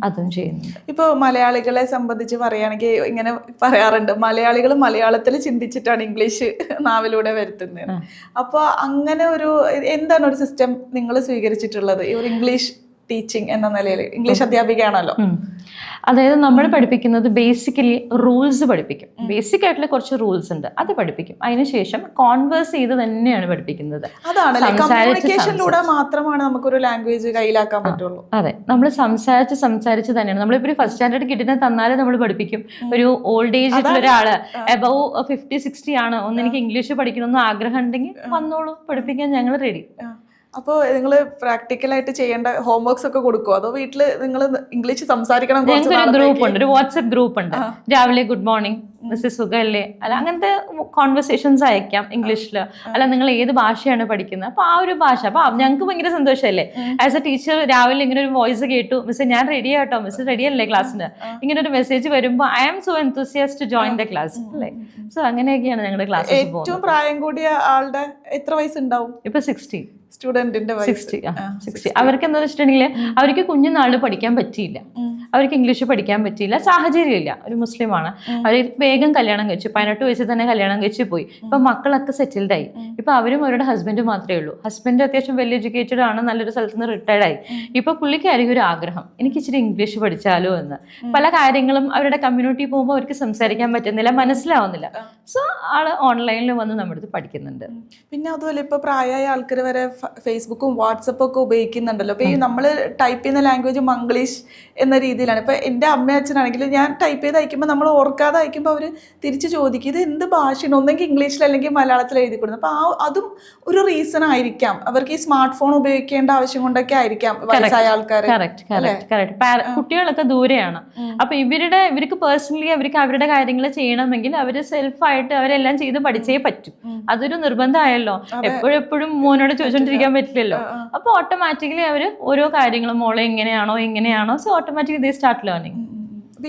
അതും ചെയ്യുന്നുണ്ട്. ഇപ്പോൾ മലയാളികളെ സംബന്ധിച്ച് പറയുകയാണെങ്കിൽ ഇങ്ങനെ പറയാറുണ്ട്, മലയാളികൾ മലയാളത്തിൽ ചിന്തിച്ചിട്ടാണ് ഇംഗ്ലീഷ് നാവിലൂടെ വരുത്തുന്നത്. അപ്പോൾ അങ്ങനെ അങ്ങനെ ഒരു എന്താണ് ഒരു സിസ്റ്റം നിങ്ങൾ സ്വീകരിച്ചിട്ടുള്ളത് ഈ ഒരു ഇംഗ്ലീഷ് ടീച്ചിങ് എന്ന നിലയിൽ? ഇംഗ്ലീഷ് അധ്യാപികയാണല്ലോ. അതായത് നമ്മൾ പഠിപ്പിക്കുന്നത് ബേസിക്കലി റൂൾസ് പഠിപ്പിക്കും. ബേസിക് ആയിട്ടുള്ള കുറച്ച് റൂൾസ് ഉണ്ട്, അത് പഠിപ്പിക്കും. അതിനുശേഷം കോൺവേഴ്സ് ചെയ്ത് തന്നെയാണ് പഠിപ്പിക്കുന്നത്. കമ്മ്യൂണിക്കേഷനിലൂടെ മാത്രമാണ് നമുക്കൊരു ലാംഗ്വേജ് കയ്യിലാക്കാൻ പറ്റുള്ളൂ. അതെ, നമ്മൾ സംസാരിച്ച് തന്നെയാണ്. നമ്മളിപ്പോൾ ഒരു ഫസ്റ്റ് സ്റ്റാൻഡേർഡ് കിട്ടിനെ തന്നാലും നമ്മൾ പഠിപ്പിക്കും. ഒരു ഓൾഡ് ഏജിലുള്ള ഒരാള് എബവ് 50-60 ആണ്, ഒന്ന് എനിക്ക് ഇംഗ്ലീഷ് പഠിക്കണമെന്ന് ആഗ്രഹം ഉണ്ടെങ്കിൽ വന്നോളൂ, പഠിപ്പിക്കാൻ ഞങ്ങൾ റെഡി. അപ്പോൾ നിങ്ങൾ പ്രാക്ടിക്കലായിട്ട് ചെയ്യേണ്ട ഹോംവർക്സ് ഒക്കെ കൊടുക്കുമോ, അതോ വീട്ടിൽ നിങ്ങൾ ഇംഗ്ലീഷ് സംസാരിക്കണം? ഞങ്ങൾക്ക് ഒരു ഗ്രൂപ്പ് ഉണ്ട്, ഒരു വാട്സ്ആപ്പ് ഗ്രൂപ്പ് ഉണ്ട്. രാവിലെ ഗുഡ് മോർണിംഗ് മിസ്സസ് സുഖല്ലേ, അല്ല അങ്ങനത്തെ കോൺവെർസേഷൻസ് അയക്കാം ഇംഗ്ലീഷിൽ. അല്ല നിങ്ങൾ ഏത് ഭാഷയാണ് പഠിക്കുന്നത്, അപ്പൊ ആ ഒരു ഭാഷ. അപ്പൊ ഞങ്ങൾക്ക് ഭയങ്കര സന്തോഷമല്ലേ ആസ് എ ടീച്ചർ. രാവിലെ ഇങ്ങനെ ഒരു വോയിസ് കേട്ടു, മിസ് ഞാൻ റെഡി ആട്ടോ, മിസ് റെഡി അല്ലേ ക്ലാസ്സിന്, ഇങ്ങനെ ഒരു മെസ്സേജ് വരുമ്പോൾ I am so enthusiast to join the class അല്ലേ. സോ അങ്ങനെയൊക്കെയാണ് ഞങ്ങളുടെ ക്ലാസ്. ഏറ്റവും പ്രായം കൂടിയ ആളുടെ എത്ര വയസ്സുണ്ടാവും? ഇപ്പൊ 60. സ്റ്റുഡന്റിന്റെ 60. അവർക്ക് എന്താ വെച്ചിട്ടുണ്ടെങ്കിൽ അവർക്ക് കുഞ്ഞുനാളിൽ പഠിക്കാൻ പറ്റിയില്ല, അവർക്ക് ഇംഗ്ലീഷ് പഠിക്കാൻ പറ്റിയില്ല, സാഹചര്യമില്ല. ഒരു മുസ്ലിമാണ്, അവർ വേഗം കല്യാണം കഴിച്ചു, 18 വയസ്സിൽ തന്നെ കല്യാണം കഴിച്ച് പോയി. ഇപ്പൊ മക്കളൊക്കെ സെറ്റിൽഡ് ആയി. ഇപ്പൊ അവരും അവരുടെ ഹസ്ബൻഡ് മാത്രമേ ഉള്ളൂ. ഹസ്ബൻഡ് അത്യാവശ്യം വെൽ എഡ്യൂക്കേറ്റഡ് ആണ്, നല്ലൊരു സ്ഥലത്ത് നിന്ന് റിട്ടയർഡ് ആയി. ഇപ്പൊ പുള്ളിക്കായിരിക്കും ഒരു ആഗ്രഹം, എനിക്ക് ഇച്ചിരി ഇംഗ്ലീഷ് പഠിച്ചാലോ എന്ന്. പല കാര്യങ്ങളും അവരുടെ കമ്മ്യൂണിറ്റി പോകുമ്പോൾ അവർക്ക് സംസാരിക്കാൻ പറ്റുന്നില്ല, മനസ്സിലാവുന്നില്ല. സോ ആള് ഓൺലൈനിൽ വന്ന് നമ്മുടെ അടുത്ത് പഠിക്കുന്നുണ്ട്. പിന്നെ അതുപോലെ ഇപ്പൊ പ്രായമായ ആൾക്കാർ വരെ ഫേസ്ബുക്കും വാട്സപ്പും ഒക്കെ ഉപയോഗിക്കുന്നുണ്ടല്ലോ. ഇപ്പൊ ഈ നമ്മൾ ടൈപ്പ് ചെയ്യുന്ന ലാംഗ്വേജ് മംഗ്ലീഷ് എന്ന രീതിയിലാണ്. ഇപ്പൊ എൻ്റെ അമ്മ അച്ഛനാണെങ്കിൽ ഞാൻ ടൈപ്പ് ചെയ്ത് അയക്കുമ്പോൾ നമ്മൾ ഓർക്കാതെ അയക്കുമ്പോൾ അവർ തിരിച്ച് ചോദിക്കും ഇത് എന്ത് ഭാഷയാണ്, ഒന്നെങ്കിൽ ഇംഗ്ലീഷിൽ അല്ലെങ്കിൽ മലയാളത്തിൽ എഴുതി കൊടുക്കുന്നത്. അപ്പൊ അതും ഒരു റീസൺ ആയിരിക്കാം, അവർക്ക് ഈ സ്മാർട്ട് ഫോൺ ഉപയോഗിക്കേണ്ട ആവശ്യം കൊണ്ടൊക്കെ ആയിരിക്കാം വയസ്സായ ആൾക്കാർ. കുട്ടികളൊക്കെ ദൂരെയാണ്. അപ്പൊ ഇവർക്ക് പേഴ്സണലി അവർക്ക് അവരുടെ കാര്യങ്ങൾ ചെയ്യണമെങ്കിൽ അവര് സെൽഫായിട്ട് അവരെല്ലാം ചെയ്ത് പഠിച്ചേ പറ്റും. അതൊരു നിർബന്ധമായല്ലോ. എപ്പോഴും മോനോട് ചോദിച്ചോണ്ടിരിക്കാൻ പറ്റില്ലല്ലോ. അപ്പൊ ഓട്ടോമാറ്റിക്കലി അവര് ഓരോ കാര്യങ്ങളും മോളെ ഇങ്ങനെയാണോ so automatically they start learning.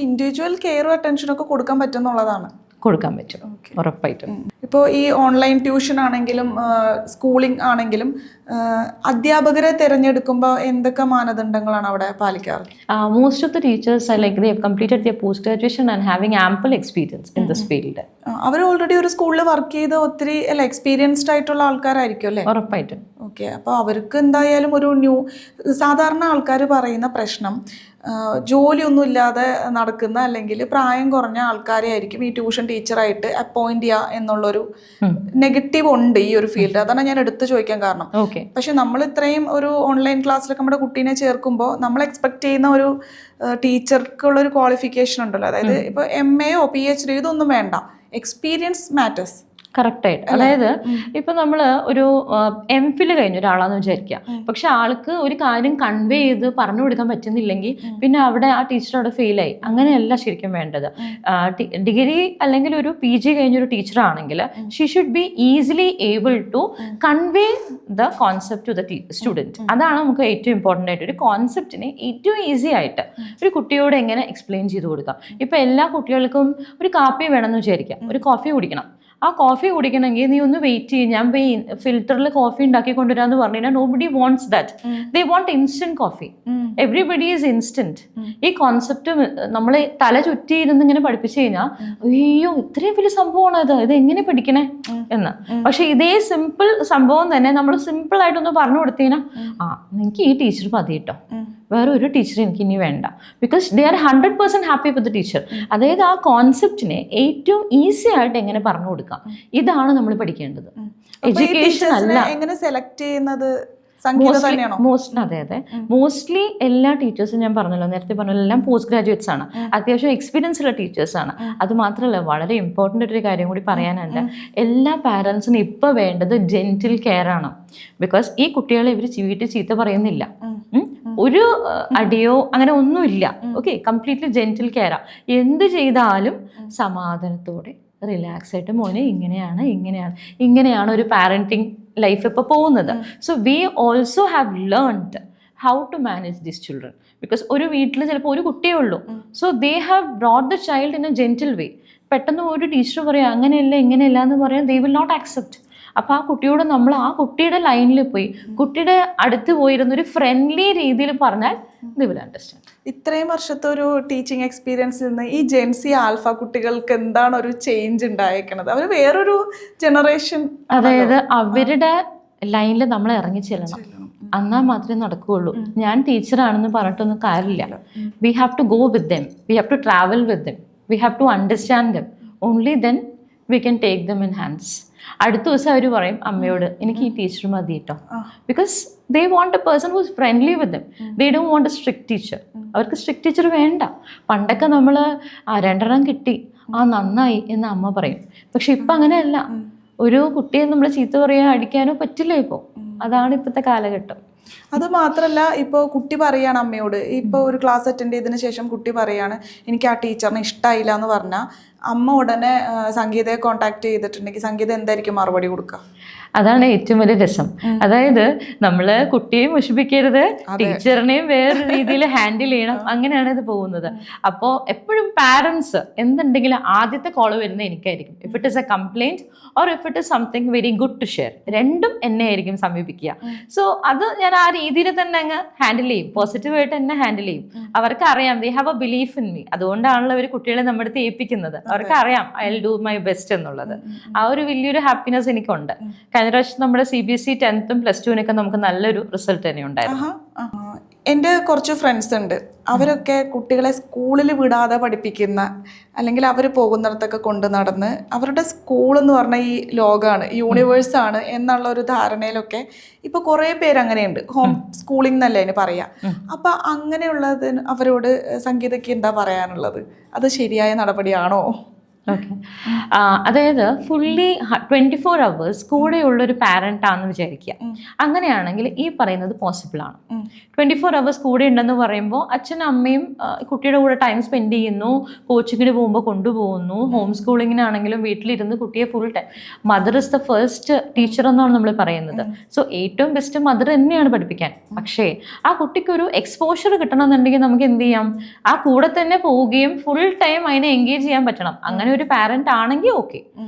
Individual കെയറും അറ്റൻഷനും ഒക്കെ കൊടുക്കാൻ പറ്റുന്നുള്ളതാണ്. കൊടുക്കാൻ പറ്റും ഉറപ്പായിട്ടും. ഇപ്പോൾ ഈ ഓൺലൈൻ ട്യൂഷൻ ആണെങ്കിലും സ്കൂളിംഗ് ആണെങ്കിലും അധ്യാപകരെ തിരഞ്ഞെടുക്കുമ്പോൾ എന്തൊക്കെ മാനദണ്ഡങ്ങളാണ് അവിടെ പാലിക്കാറ്? Most of the teachers are like they have completed their post graduation and having ample experience in this field. അവർ ഓൾറെഡി ഒരു സ്കൂളിൽ വർക്ക് ചെയ്ത് ഒത്തിരി എക്സ്പീരിയൻസ്ഡ് ആയിട്ടുള്ള ആൾക്കാരായിരിക്കും അല്ലേ? ഉറപ്പായിട്ടും. ഓക്കെ, അപ്പോൾ അവർക്ക് എന്തായാലും ഒരു സാധാരണ ആൾക്കാർ പറയുന്ന പ്രശ്നം ജോലിയൊന്നും ഇല്ലാതെ നടക്കുന്ന അല്ലെങ്കിൽ പ്രായം കുറഞ്ഞ ആൾക്കാരെ ആയിരിക്കും ഈ ട്യൂഷൻ ടീച്ചറായിട്ട് അപ്പോയിന്റ് ചെയ്യുക എന്നുള്ളൊരു നെഗറ്റീവ് ഉണ്ട് ഈ ഒരു ഫീൽഡ്. അതാണ് ഞാൻ എടുത്തു ചോദിക്കാൻ കാരണം. പക്ഷെ നമ്മൾ ഇത്രയും ഒരു ഓൺലൈൻ ക്ലാസ്സിലൊക്കെ നമ്മുടെ കുട്ടീനെ ചേർക്കുമ്പോൾ നമ്മൾ എക്സ്പെക്ട് ചെയ്യുന്ന ഒരു ടീച്ചർക്കുള്ളൊരു ക്വാളിഫിക്കേഷൻ ഉണ്ടല്ലോ. അതായത് ഇപ്പോൾ MA PhD ഇതൊന്നും വേണ്ട, എക്സ്പീരിയൻസ് മാറ്റേഴ്സ്. കറക്റ്റായിട്ട്. അതായത് ഇപ്പൊ നമ്മള് ഒരു MPhil കഴിഞ്ഞ ഒരാളാന്ന് വിചാരിക്കുക, പക്ഷെ ആൾക്ക് ഒരു കാര്യം കൺവേ ചെയ്ത് പറഞ്ഞു കൊടുക്കാൻ പറ്റുന്നില്ലെങ്കിൽ പിന്നെ അവിടെ ആ ടീച്ചർ അവിടെ ഫെയിലായി. അങ്ങനെയല്ല ശരിക്കും വേണ്ടത്. ഡിഗ്രി അല്ലെങ്കിൽ ഒരു PG കഴിഞ്ഞൊരു ടീച്ചർ ആണെങ്കിൽ she should be easily able to convey the concept to the student. അതാണ് നമുക്ക് ഏറ്റവും ഇമ്പോർട്ടൻ്റ് ആയിട്ട്. ഒരു കോൺസെപ്റ്റിനെ ഏറ്റവും ഈസി ആയിട്ട് ഒരു കുട്ടിയോട് എങ്ങനെ എക്സ്പ്ലെയിൻ ചെയ്ത് കൊടുക്കാം. ഇപ്പൊ എല്ലാ കുട്ടികൾക്കും ഒരു കാപ്പി വേണമെന്ന് വിചാരിക്കാം, ഒരു കോഫി കുടിക്കണം. ആ കോഫി കുടിക്കണമെങ്കിൽ നീ ഒന്ന് വെയിറ്റ് ചെയ്യും, ഞാൻ പോയി ഫിൽറ്ററിൽ കോഫി ഉണ്ടാക്കി കൊണ്ടുവരാന്ന് പറഞ്ഞു കഴിഞ്ഞാൽ nobody wants that. They want instant coffee. Everybody is instant. ഈ കോൺസെപ്റ്റ് നമ്മൾ തല ചുറ്റി ഇരുന്ന് ഇങ്ങനെ പഠിപ്പിച്ചു കഴിഞ്ഞാൽ അയ്യോ ഇത്രയും വലിയ സംഭവമാണ് ഇത് എങ്ങനെ പഠിക്കണേ എന്ന്. പക്ഷെ ഇതേ സിമ്പിൾ സംഭവം തന്നെ നമ്മൾ സിമ്പിൾ ആയിട്ടൊന്ന് പറഞ്ഞു കൊടുത്തു കഴിഞ്ഞാൽ എനിക്ക് ഈ ടീച്ചർ മതി കേട്ടോ, വേറെ ഒരു ടീച്ചർ എനിക്ക് ഇനി വേണ്ട. Because they R 100% happy with the teacher. അതായത് ആ കോൺസെപ്റ്റിനെ ഏറ്റവും ഈസി ആയിട്ട് എങ്ങനെ പറഞ്ഞു കൊടുക്കാം, ഇതാണ് നമ്മൾ പഠിക്കേണ്ടത്. എഡ്യൂക്കേഷൻ അല്ല. എങ്ങനെ സെലക്ട് ചെയ്യുന്നത്? അതെ മോസ്റ്റ്ലി എല്ലാ ടീച്ചേഴ്സും ഞാൻ പറഞ്ഞല്ലോ, നേരത്തെ പറഞ്ഞല്ലോ, എല്ലാം പോസ്റ്റ് ഗ്രാജുവേറ്റ്സ് ആണ്, അത്യാവശ്യം എക്സ്പീരിയൻസ് ഉള്ള ടീച്ചേഴ്സ് ആണ്. അത് മാത്രമല്ല വളരെ ഇമ്പോർട്ടൻ്റ് ഒരു കാര്യം കൂടി പറയാനുണ്ട്. എല്ലാ പാരൻസിനും ഇപ്പൊ വേണ്ടത് ജെന്റിൽ കെയർ ആണ്. ബിക്കോസ് ഈ കുട്ടികളെ ഇവർ വീട്ടിൽ ചീത്ത പറയുന്നില്ല, ഒരു അടിയോ അങ്ങനെ ഒന്നുമില്ല. Okay, completely gentle care. എന്ത് ചെയ്താലും സമാധാനത്തോടെ റിലാക്സ് ആയിട്ട് മോനെ ഇങ്ങനെയാണ് ഒരു പാരന്റിങ് ലൈഫ് ഇപ്പോൾ പോകുന്നത്. So we also have learned how to manage this children. Because ഒരു വീട്ടിൽ ചിലപ്പോൾ ഒരു കുട്ടിയേ ഉള്ളൂ. So they have brought the child in a gentle way. പെട്ടെന്ന് ഒരു ടീച്ചർ പറയാം അങ്ങനെയല്ല ഇങ്ങനെയല്ല എന്ന് പറയാൻ ദേ വിൽ നോട്ട് ആക്സെപ്റ്റ്. അപ്പോൾ ആ കുട്ടിയോട് നമ്മൾ ആ കുട്ടിയുടെ ലൈനിൽ പോയി കുട്ടിയുടെ അടുത്ത് പോയിരുന്നൊരു ഫ്രണ്ട്ലി രീതിയിൽ പറഞ്ഞാൽ ദേ വിൽ അണ്ടർസ്റ്റാൻഡ്. ഇത്രയും വർഷത്തെ ഒരു ടീച്ചിങ് എക്സ്പീരിയൻസിൽ നിന്ന് ഈ ജെൻസി ആൽഫ കുട്ടികൾക്ക് എന്താണ് ഒരു ചേഞ്ച് ഉണ്ടായേക്കണത്? അവർ വേറൊരു ജനറേഷൻ, അതായത് അവരുടെ ലൈനിൽ നമ്മൾ ഇറങ്ങി ചെല്ലണം. എന്നാൽ മാത്രമേ നടക്കുകയുള്ളൂ. ഞാൻ ടീച്ചറാണെന്ന് പറഞ്ഞിട്ടൊന്നും കാര്യമില്ല. We have to go with them, we have to travel with them, we have to understand them. Only then we can take them in hands. അടുത്ത ദിവസം അവർ പറയും അമ്മയോട് എനിക്ക് ഈ ടീച്ചർ മതി കേട്ടോ. Because they want a person who's friendly with them. They don't want a strict teacher. അവർക്ക് strict teacher വേണ്ട. പണ്ടൊക്കെ നമ്മൾ 2 കിട്ടി നന്നായി എന്ന് അമ്മ പറയും. പക്ഷെ ഇപ്പം അങ്ങനെയല്ല. ഒരു കുട്ടിയെ നമ്മൾ ചീത്ത പറയാനോ അടിക്കാനോ പറ്റില്ല ഇപ്പോൾ. അതാണ് ഇപ്പോഴത്തെ കാലഘട്ടം. അത് മാത്രമല്ല, ഇപ്പോൾ കുട്ടി പറയാണ് അമ്മയോട്, ഇപ്പോൾ ഒരു ക്ലാസ് അറ്റൻഡ് ചെയ്തതിന് ശേഷം കുട്ടി പറയാണ് എനിക്ക് ആ ടീച്ചറിനെ ഇഷ്ടമായില്ല എന്ന് പറഞ്ഞാൽ അമ്മ ഉടനെ സംഗീതയെ കോൺടാക്ട് ചെയ്തിട്ടുണ്ടെങ്കിൽ സംഗീത എന്തായിരിക്കും മറുപടി കൊടുക്കുക? അതാണ് ഏറ്റവും വലിയ രസം. അതായത് നമ്മള് കുട്ടിയെ മുഷിപ്പിക്കരുത്, ടീച്ചറിനെയും വേറെ രീതിയിൽ ഹാൻഡിൽ ചെയ്യണം. അങ്ങനെയാണ് ഇത് പോകുന്നത്. അപ്പോൾ എപ്പോഴും പാരൻസ് എന്തുണ്ടെങ്കിലും ആദ്യത്തെ കോള് വരുന്നത് എനിക്കായിരിക്കും. If it is a complaint or if it is something very good to share, രണ്ടും എന്നെ ആയിരിക്കും സമീപിക്കുക. സോ അത് ഞാൻ ആ രീതിയിൽ തന്നെ അങ്ങ് ഹാൻഡിൽ ചെയ്യും. പോസിറ്റീവായിട്ട് തന്നെ ഹാൻഡിൽ ചെയ്യും. അവർക്ക് അറിയാം, they have a belief in me. അതുകൊണ്ടാണല്ലോ അവർ കുട്ടികളെ നമ്മുടെ അടുത്ത് ഏൽപ്പിക്കുന്നത്. അവർക്ക് അറിയാം I will do my best എന്നുള്ളത്. ആ ഒരു വലിയൊരു ഹാപ്പിനെസ് എനിക്കുണ്ട്. കഴിഞ്ഞ പ്രാവശ്യം നമ്മുടെ CBSE 10th + 2 നമുക്ക് നല്ലൊരു റിസൾട്ട് തന്നെ ഉണ്ടായിരുന്നു. എൻ്റെ കുറച്ച് ഫ്രണ്ട്സ് ഉണ്ട്, അവരൊക്കെ കുട്ടികളെ സ്കൂളിൽ വിടാതെ പഠിപ്പിക്കുന്ന, അല്ലെങ്കിൽ അവർ പോകുന്നിടത്തൊക്കെ കൊണ്ട് നടന്ന് അവരുടെ സ്കൂൾ എന്ന് പറഞ്ഞ ഈ ലോകമാണ്, യൂണിവേഴ്സാണ് എന്നുള്ള ഒരു ധാരണയിലൊക്കെ ഇപ്പോൾ കുറേ പേര് അങ്ങനെയുണ്ട്. ഹോം സ്കൂളിംഗ് എന്നല്ലേ അതിന് പറയാം. അപ്പം അങ്ങനെയുള്ളതിന് അവരോട് സംഗീതയ്ക്ക് എന്താ പറയാനുള്ളത്? അത് ശരിയായ നടപടിയാണോ? ഓക്കെ, അതായത് ഫുള്ളി 24 hours കൂടെയുള്ളൊരു പാരൻ്റ് ആണെന്ന് വിചാരിക്കുക. അങ്ങനെയാണെങ്കിൽ ഈ പറയുന്നത് പോസിബിളാണ്. 24 hours കൂടെ ഉണ്ടെന്ന് പറയുമ്പോൾ അച്ഛനും അമ്മയും കുട്ടിയുടെ കൂടെ ടൈം സ്പെൻഡ് ചെയ്യുന്നു, കോച്ചിങ്ങിന് പോകുമ്പോൾ കൊണ്ടുപോകുന്നു. ഹോം സ്കൂളിങ്ങിനാണെങ്കിലും വീട്ടിലിരുന്ന് കുട്ടിയെ full time, mother is the first teacher എന്നാണ് നമ്മൾ പറയുന്നത്. സോ ഏറ്റവും ബെസ്റ്റ് മദർ തന്നെയാണ് പഠിപ്പിക്കാൻ. പക്ഷേ ആ കുട്ടിക്കൊരു എക്സ്പോഷർ കിട്ടണമെന്നുണ്ടെങ്കിൽ നമുക്ക് എന്ത് ചെയ്യാം? ആ കൂടെ തന്നെ പോവുകയും ഫുൾ ടൈം അതിനെ എൻഗേജ് ചെയ്യാൻ പറ്റണം. അങ്ങനെ ഒരു പാരന്റ് ആണെങ്കിൽ ഓക്കെ.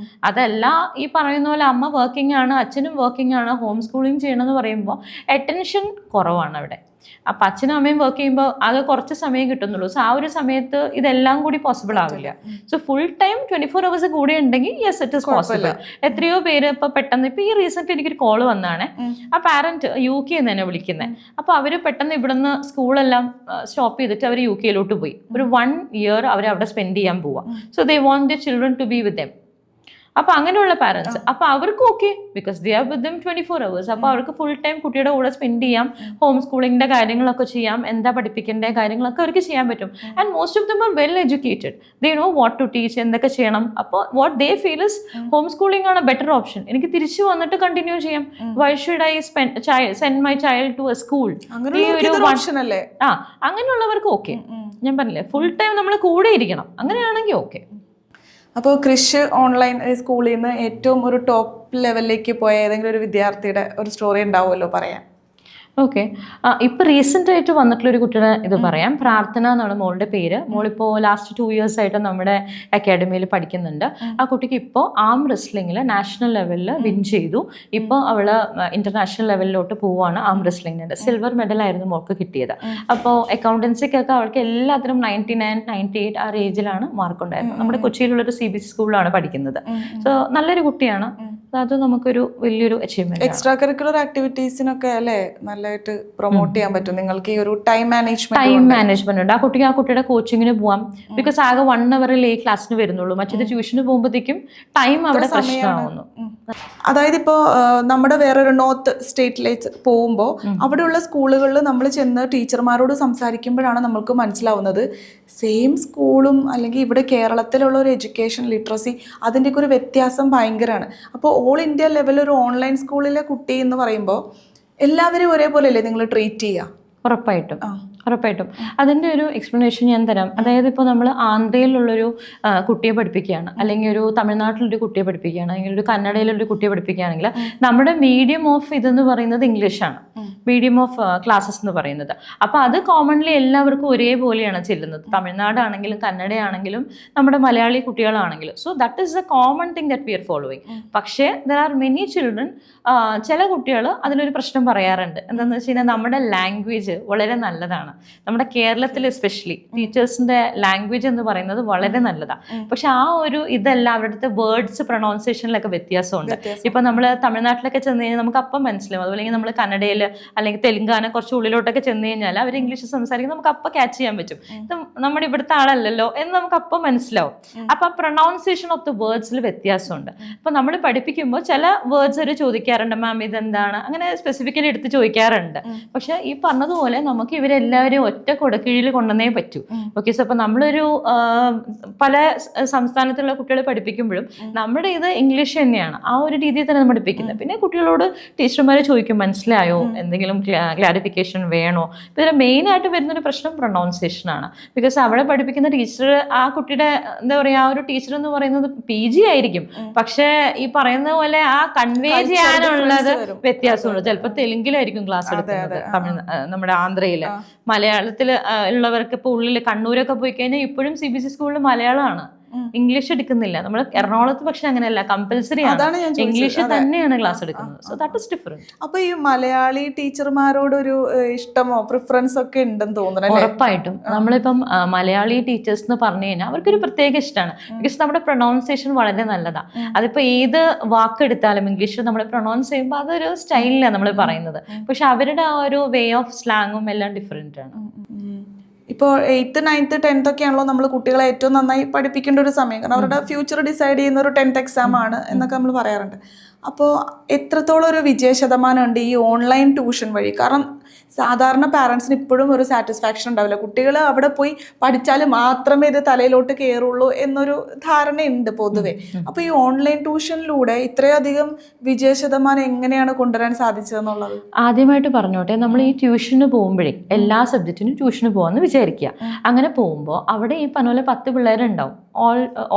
അതല്ല ഈ പറയുന്ന പോലെ അമ്മ വർക്കിംഗ് ആണ്, അച്ഛനും വർക്കിംഗ് ആണ്, ഹോം സ്കൂളിംഗ് ചെയ്യണമെന്ന് പറയുമ്പോൾ അറ്റൻഷൻ കുറവാണ് അവിടെ. അപ്പം അച്ഛനും അമ്മയും വർക്ക് ചെയ്യുമ്പോൾ ആകെ കുറച്ച് സമയം കിട്ടുന്നുള്ളൂ. സോ ആ ഒരു സമയത്ത് ഇതെല്ലാം കൂടി പോസിബിൾ ആവില്ല. സോ ഫുൾ ടൈം 24 hours കൂടെ ഉണ്ടെങ്കിൽ യെസ് ഇറ്റ് ഇസ് പോസിബിൾ. എത്രയോ പേര് ഇപ്പൊ പെട്ടെന്ന്, ഇപ്പൊ ഈ റീസെന്റ് എനിക്കൊരു കോള് വന്നാണ്. ആ പാരന്റ് UK തന്നെ വിളിക്കുന്നത്. അപ്പൊ അവര് പെട്ടെന്ന് ഇവിടുന്ന് സ്കൂളെല്ലാം സ്റ്റോപ്പ് ചെയ്തിട്ട് അവർ UK പോയി. ഒരു 1 year അവർ അവിടെ സ്പെൻഡ് ചെയ്യാൻ പോവാ. So they want the children to be with them. അപ്പൊ അങ്ങനെയുള്ള പാരന്റ്സ്, അപ്പൊ അവർക്ക് okay, because they are with them 24 hours. അപ്പൊ അവർക്ക് ഫുൾ ടൈം കുട്ടിയുടെ കൂടെ സ്പെൻഡ് ചെയ്യാം, ഹോം സ്കൂളിങ്ങിന്റെ കാര്യങ്ങളൊക്കെ ചെയ്യാം, എന്താ പഠിപ്പിക്കേണ്ട കാര്യങ്ങളൊക്കെ അവർക്ക് ചെയ്യാൻ പറ്റും. And most of them are well educated, they know what to teach, എന്തൊക്കെ ചെയ്യണം. അപ്പോൾ what they feel is home schooling ആണ് ബെറ്റർ ഓപ്ഷൻ. എനിക്ക് തിരിച്ചു വന്നിട്ട് കണ്ടിന്യൂ ചെയ്യാം. Why should I send my child to a school? അങ്ങനെയുള്ളവർക്ക് ഓക്കെ. ഞാൻ പറഞ്ഞില്ലേ, ഫുൾ ടൈം നമ്മൾ കൂടെ ഇരിക്കണം. അങ്ങനെയാണെങ്കിൽ ഓക്കെ. അപ്പോൾ ക്രിഷ് ഓൺലൈൻ സ്കൂളിൽ നിന്ന് ഏറ്റവും ഒരു ടോപ്പ് ലെവലിലേക്ക് പോയ ഏതെങ്കിലും ഒരു വിദ്യാർത്ഥിയുടെ ഒരു സ്റ്റോറി ഉണ്ടാവുമല്ലോ പറയാൻ? ഓക്കെ, ഇപ്പം റീസെൻ്റ് ആയിട്ട് വന്നിട്ടുള്ളൊരു കുട്ടിയുടെ ഇത് പറയാം. പ്രാർത്ഥന എന്നാണ് മോളുടെ പേര്. മോളിപ്പോൾ ലാസ്റ്റ് 2 years ആയിട്ട് നമ്മുടെ അക്കാഡമിയിൽ പഠിക്കുന്നുണ്ട്. ആ കുട്ടിക്ക് ഇപ്പോൾ ആം റെസ്ലിംഗിൽ നാഷണൽ ലെവലിൽ വിൻ ചെയ്തു. ഇപ്പോൾ അവൾ ഇന്റർനാഷണൽ ലെവലിലോട്ട് പോവുകയാണ്. ആം റെസ്ലിംഗിൻ്റെ സിൽവർ മെഡലായിരുന്നു മോൾക്ക് കിട്ടിയത്. അപ്പോൾ അക്കൗണ്ടൻസിക്കൊക്കെ അവൾക്ക് എല്ലാത്തിനും 99, 98 ആ റേഞ്ചിലാണ് മാർക്ക് ഉണ്ടായിരുന്നത്. നമ്മുടെ കൊച്ചിയിലുള്ളൊരു CBSE സ്കൂളിലാണ് പഠിക്കുന്നത്. സോ നല്ലൊരു കുട്ടിയാണ്. അത് നമുക്കൊരു വലിയൊരു അച്ചീവ്മെന്റ്. എക്സ്ട്രാ കരിക്കുലർ ആക്ടിവിറ്റീസിനൊക്കെ അല്ലേ നല്ലതായിട്ട് പ്രൊമോട്ട് ചെയ്യാൻ പറ്റും നിങ്ങൾക്ക് ഈ ഒരു ടൈം മാനേജ്മെന്റ് ഉണ്ട്. ആ കുട്ടിയുടെ കോച്ചിങ്ങിന് പോവാം. ബിക്കോസ് ആകെ 1 hour ക്ലാസ്സിന് വരുന്നുള്ളൂ. മറ്റേത് ട്യൂഷന് പോകുമ്പോഴത്തേക്കും ടൈം അവിടെ പ്രശ്നമാവുന്നു. അതായത് ഇപ്പോൾ നമ്മുടെ വേറൊരു നോർത്ത് സ്റ്റേറ്റിലേക്ക് പോകുമ്പോൾ അവിടെയുള്ള സ്കൂളുകളിൽ നമ്മൾ ചെന്ന് ടീച്ചർമാരോട് സംസാരിക്കുമ്പോഴാണ് നമ്മൾക്ക് മനസ്സിലാവുന്നത് സെയിം സ്കൂളും അല്ലെങ്കിൽ ഇവിടെ കേരളത്തിലുള്ള ഒരു എഡ്യൂക്കേഷൻ ലിറ്ററസി അതിൻ്റെയൊക്കെ ഒരു വ്യത്യാസം ഭയങ്കരമാണ്. അപ്പോൾ ഓൾ ഇന്ത്യ ലെവൽ ഒരു ഓൺലൈൻ സ്കൂളിലെ കുട്ടി എന്ന് പറയുമ്പോൾ എല്ലാവരും ഒരേപോലെ അല്ലേ നിങ്ങൾ ട്രീറ്റ് ചെയ്യുക? ഉറപ്പായിട്ടും. അതിൻ്റെ ഒരു എക്സ്പ്ലനേഷൻ ഞാൻ തരാം. അതായത് ഇപ്പോൾ നമ്മൾ ആന്ധ്രയിലുള്ളൊരു കുട്ടിയെ പഠിപ്പിക്കുകയാണ്, അല്ലെങ്കിൽ ഒരു തമിഴ്നാട്ടിലൊരു കുട്ടിയെ പഠിപ്പിക്കുകയാണ്, അല്ലെങ്കിൽ ഒരു കന്നഡയിലൊരു കുട്ടിയെ പഠിപ്പിക്കുകയാണെങ്കിൽ നമ്മുടെ മീഡിയം ഓഫ് ഇതെന്ന് പറയുന്നത് ഇംഗ്ലീഷാണ്, മീഡിയം ഓഫ് ക്ലാസ്സസ് എന്ന് പറയുന്നത്. അപ്പോൾ അത് കോമൺലി എല്ലാവർക്കും ഒരേപോലെയാണ് ചെല്ലുന്നത്. തമിഴ്നാടാണെങ്കിലും കന്നഡയാണെങ്കിലും നമ്മുടെ മലയാളി കുട്ടികളാണെങ്കിലും. So that is A common thing that we are following. പക്ഷേ ദർ ആർ മെനി ചിൽഡ്രൻ, ചില കുട്ടികൾ അതിലൊരു പ്രശ്നം പറയാറുണ്ട്. എന്താണെന്ന് വെച്ച് കഴിഞ്ഞാൽ നമ്മുടെ ലാംഗ്വേജ് വളരെ നല്ലതാണ്. നമ്മുടെ കേരളത്തിൽ എസ്പെഷ്യലി ടീച്ചേഴ്സിന്റെ ലാംഗ്വേജ് എന്ന് പറയുന്നത് വളരെ നല്ലതാണ്. പക്ഷെ ആ ഒരു ഇതെല്ലാം അവരുടെ വേർഡ്സ് പ്രൊണൗൺസിയേഷനിലൊക്കെ വ്യത്യാസമുണ്ട്. ഇപ്പൊ നമ്മൾ തമിഴ്നാട്ടിലൊക്കെ ചെന്ന് കഴിഞ്ഞാൽ നമുക്ക് അപ്പം മനസ്സിലാവും. അതുപോലെ നമ്മൾ കന്നഡയിൽ അല്ലെങ്കിൽ തെലുങ്കാന കുറച്ച് ഉള്ളിലോട്ടൊക്കെ ചെന്ന് കഴിഞ്ഞാൽ അവർ ഇംഗ്ലീഷ് സംസാരിക്കുന്നത് നമുക്ക് അപ്പം ക്യാച്ച് ചെയ്യാൻ പറ്റും. ഇത് നമ്മുടെ ഇവിടുത്തെ ആളല്ലല്ലോ എന്ന് നമുക്ക് അപ്പം മനസ്സിലാവും. അപ്പൊ പ്രൊണൗൺസിയേഷൻ ഓഫ് ദ വേർഡ്സിൽ വ്യത്യാസമുണ്ട്. അപ്പൊ നമ്മൾ പഠിപ്പിക്കുമ്പോൾ ചില വേർഡ്സ് അവർ ചോദിക്കാറുണ്ട്, മാം ഇതെന്താണ്, അങ്ങനെ സ്പെസിഫിക്കലി എടുത്ത് ചോദിക്കാറുണ്ട്. പക്ഷെ ഈ പറഞ്ഞതുപോലെ നമുക്ക് ഇവരെല്ലാവരെയും ഒറ്റ കൊടക്കീഴിൽ കൊണ്ടുവന്നേ പറ്റൂ. ഓക്കെ, സോ അപ്പൊ നമ്മളൊരു പല സംസ്ഥാനത്തുള്ള കുട്ടികളെ പഠിപ്പിക്കുമ്പോഴും നമ്മുടെ ഇത് ഇംഗ്ലീഷ് തന്നെയാണ്, ആ ഒരു രീതിയിൽ തന്നെ പഠിപ്പിക്കുന്നത്. പിന്നെ കുട്ടികളോട് ടീച്ചർമാരെ ചോദിക്കും മനസ്സിലായോ, എന്തെങ്കിലും ക്ലാരിഫിക്കേഷൻ വേണോ. ഇതിൽ മെയിനായിട്ട് വരുന്നൊരു പ്രശ്നം പ്രൊണൗൺസിയേഷൻ ആണ്. ബിക്കോസ് അവിടെ പഠിപ്പിക്കുന്ന ടീച്ചർ, ആ കുട്ടിയുടെ എന്താ പറയുക, ആ ഒരു ടീച്ചർ എന്ന് പറയുന്നത് PG ആയിരിക്കും, പക്ഷെ ഈ പറയുന്ന പോലെ ആ കൺവേ ചെയ്യാനുള്ളത് വ്യത്യാസമുണ്ട്. ചിലപ്പോൾ തെലുങ്കിലായിരിക്കും ക്ലാസ് എടുക്കുന്നത്, നമ്മുടെ ആന്ധ്രയില്. മലയാളത്തിൽ ഉള്ളവർക്ക് ഇപ്പോൾ ഉള്ളിൽ കണ്ണൂരൊക്കെ പോയി കഴിഞ്ഞാൽ ഇപ്പോഴും CBSE സ്കൂളിൽ മലയാളമാണ്, ഇംഗ്ലീഷ് എടുക്കുന്നില്ല. നമ്മൾ എറണാകുളത്ത് പക്ഷെ അങ്ങനെയല്ല, കമ്പൽസറി ആണ്, ഇംഗ്ലീഷ് തന്നെയാണ് ക്ലാസ് എടുക്കുന്നത്. So that is different. അപ്പൊ ഈ മലയാളി ടീച്ചർമാരോടൊരു ഇഷ്ടമോ പ്രിഫറൻസ് ഒക്കെ ഉണ്ടെന്ന് തോന്നുന്നു. ഉറപ്പായിട്ടും നമ്മളിപ്പം മലയാളി ടീച്ചേഴ്സ് എന്ന് പറഞ്ഞു കഴിഞ്ഞാൽ അവർക്കൊരു പ്രത്യേക ഇഷ്ടമാണ്. ബിക്കോസ് നമ്മുടെ പ്രൊണൗൺസിയേഷൻ വളരെ നല്ലതാണ്. അതിപ്പോ ഏത് വാക്കെടുത്താലും ഇംഗ്ലീഷിൽ നമ്മൾ പ്രൊണൗൺസ് ചെയ്യുമ്പോൾ അതൊരു സ്റ്റൈലിലാണ് നമ്മൾ പറയുന്നത്. പക്ഷെ അവരുടെ ആ ഒരു വേ ഓഫ് സ്ലാങ്ങും എല്ലാം ഡിഫറെന്റ് ആണ്. ഇപ്പോൾ 8th 9th 10th ഒക്കെ ആണല്ലോ നമ്മൾ കുട്ടികളെ ഏറ്റവും നന്നായി പഠിപ്പിക്കേണ്ട ഒരു സമയം. കാരണം അവരുടെ ഫ്യൂച്ചർ ഡിസൈഡ് ചെയ്യുന്ന ഒരു 10th എക്സാം ആണ് എന്നൊക്കെ നമ്മൾ പറയാറുണ്ട്. അപ്പോൾ എത്രത്തോളം ഒരു വിജയശതമാനം ഉണ്ട് ഈ ഓൺലൈൻ ട്യൂഷൻ വഴി? കാരണം സാധാരണ പാരൻസിന് ഇപ്പോഴും ഒരു സാറ്റിസ്ഫാക്ഷൻ ഉണ്ടാവില്ല. കുട്ടികൾ അവിടെ പോയി പഠിച്ചാൽ മാത്രമേ ഇത് തലയിലോട്ട് കയറുള്ളൂ എന്നൊരു ധാരണയുണ്ട് പൊതുവെ. അപ്പോൾ ഈ ഓൺലൈൻ ട്യൂഷനിലൂടെ ഇത്രയധികം വിജയശതമാനം എങ്ങനെയാണ് കൊണ്ടുവരാൻ സാധിച്ചതെന്നുള്ളത് ആദ്യമായിട്ട് പറഞ്ഞോട്ടെ. നമ്മൾ ഈ ട്യൂഷന് പോകുമ്പോഴേ എല്ലാ സബ്ജക്റ്റിനും ട്യൂഷന് പോകാമെന്ന് വിചാരിക്കുക. അങ്ങനെ പോകുമ്പോൾ അവിടെ ഈ പറഞ്ഞ പോലെ 10 പിള്ളേരുണ്ടാവും,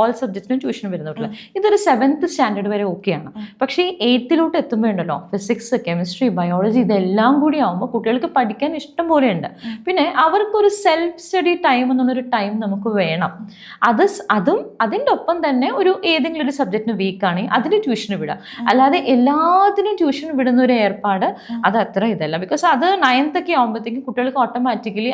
ഓൾ സബ്ജക്റ്റിനും ട്യൂഷൻ വരുന്നില്ല. ഇതൊരു 7th സ്റ്റാൻഡേർഡ് വരെ ഓക്കെയാണ്. പക്ഷേ ഈ 8th എത്തുമ്പോഴുണ്ടല്ലോ, ഫിസിക്സ്, കെമിസ്ട്രി, ബയോളജി ഇതെല്ലാം കൂടി ആകുമ്പോൾ കുട്ടികൾക്ക് പഠിക്കാൻ ഇഷ്ടം പോലെ ഉണ്ട്. പിന്നെ അവർക്കൊരു സെൽഫ് സ്റ്റഡി ടൈം എന്നുള്ളൊരു ടൈം നമുക്ക് വേണം. അതിൻ്റെ ഒപ്പം തന്നെ ഒരു ഏതെങ്കിലും ഒരു സബ്ജക്റ്റിന് വീക്കാണെങ്കിൽ അതിന് ട്യൂഷന് വിടാം. അല്ലാതെ എല്ലാത്തിനും ട്യൂഷൻ വിടുന്ന ഒരു ഏർപ്പാട് അത് അത്ര ഇതല്ല. ബിക്കോസ് അത് 9th ഒക്കെ ആകുമ്പോഴത്തേക്കും കുട്ടികൾക്ക് ഓട്ടോമാറ്റിക്കലി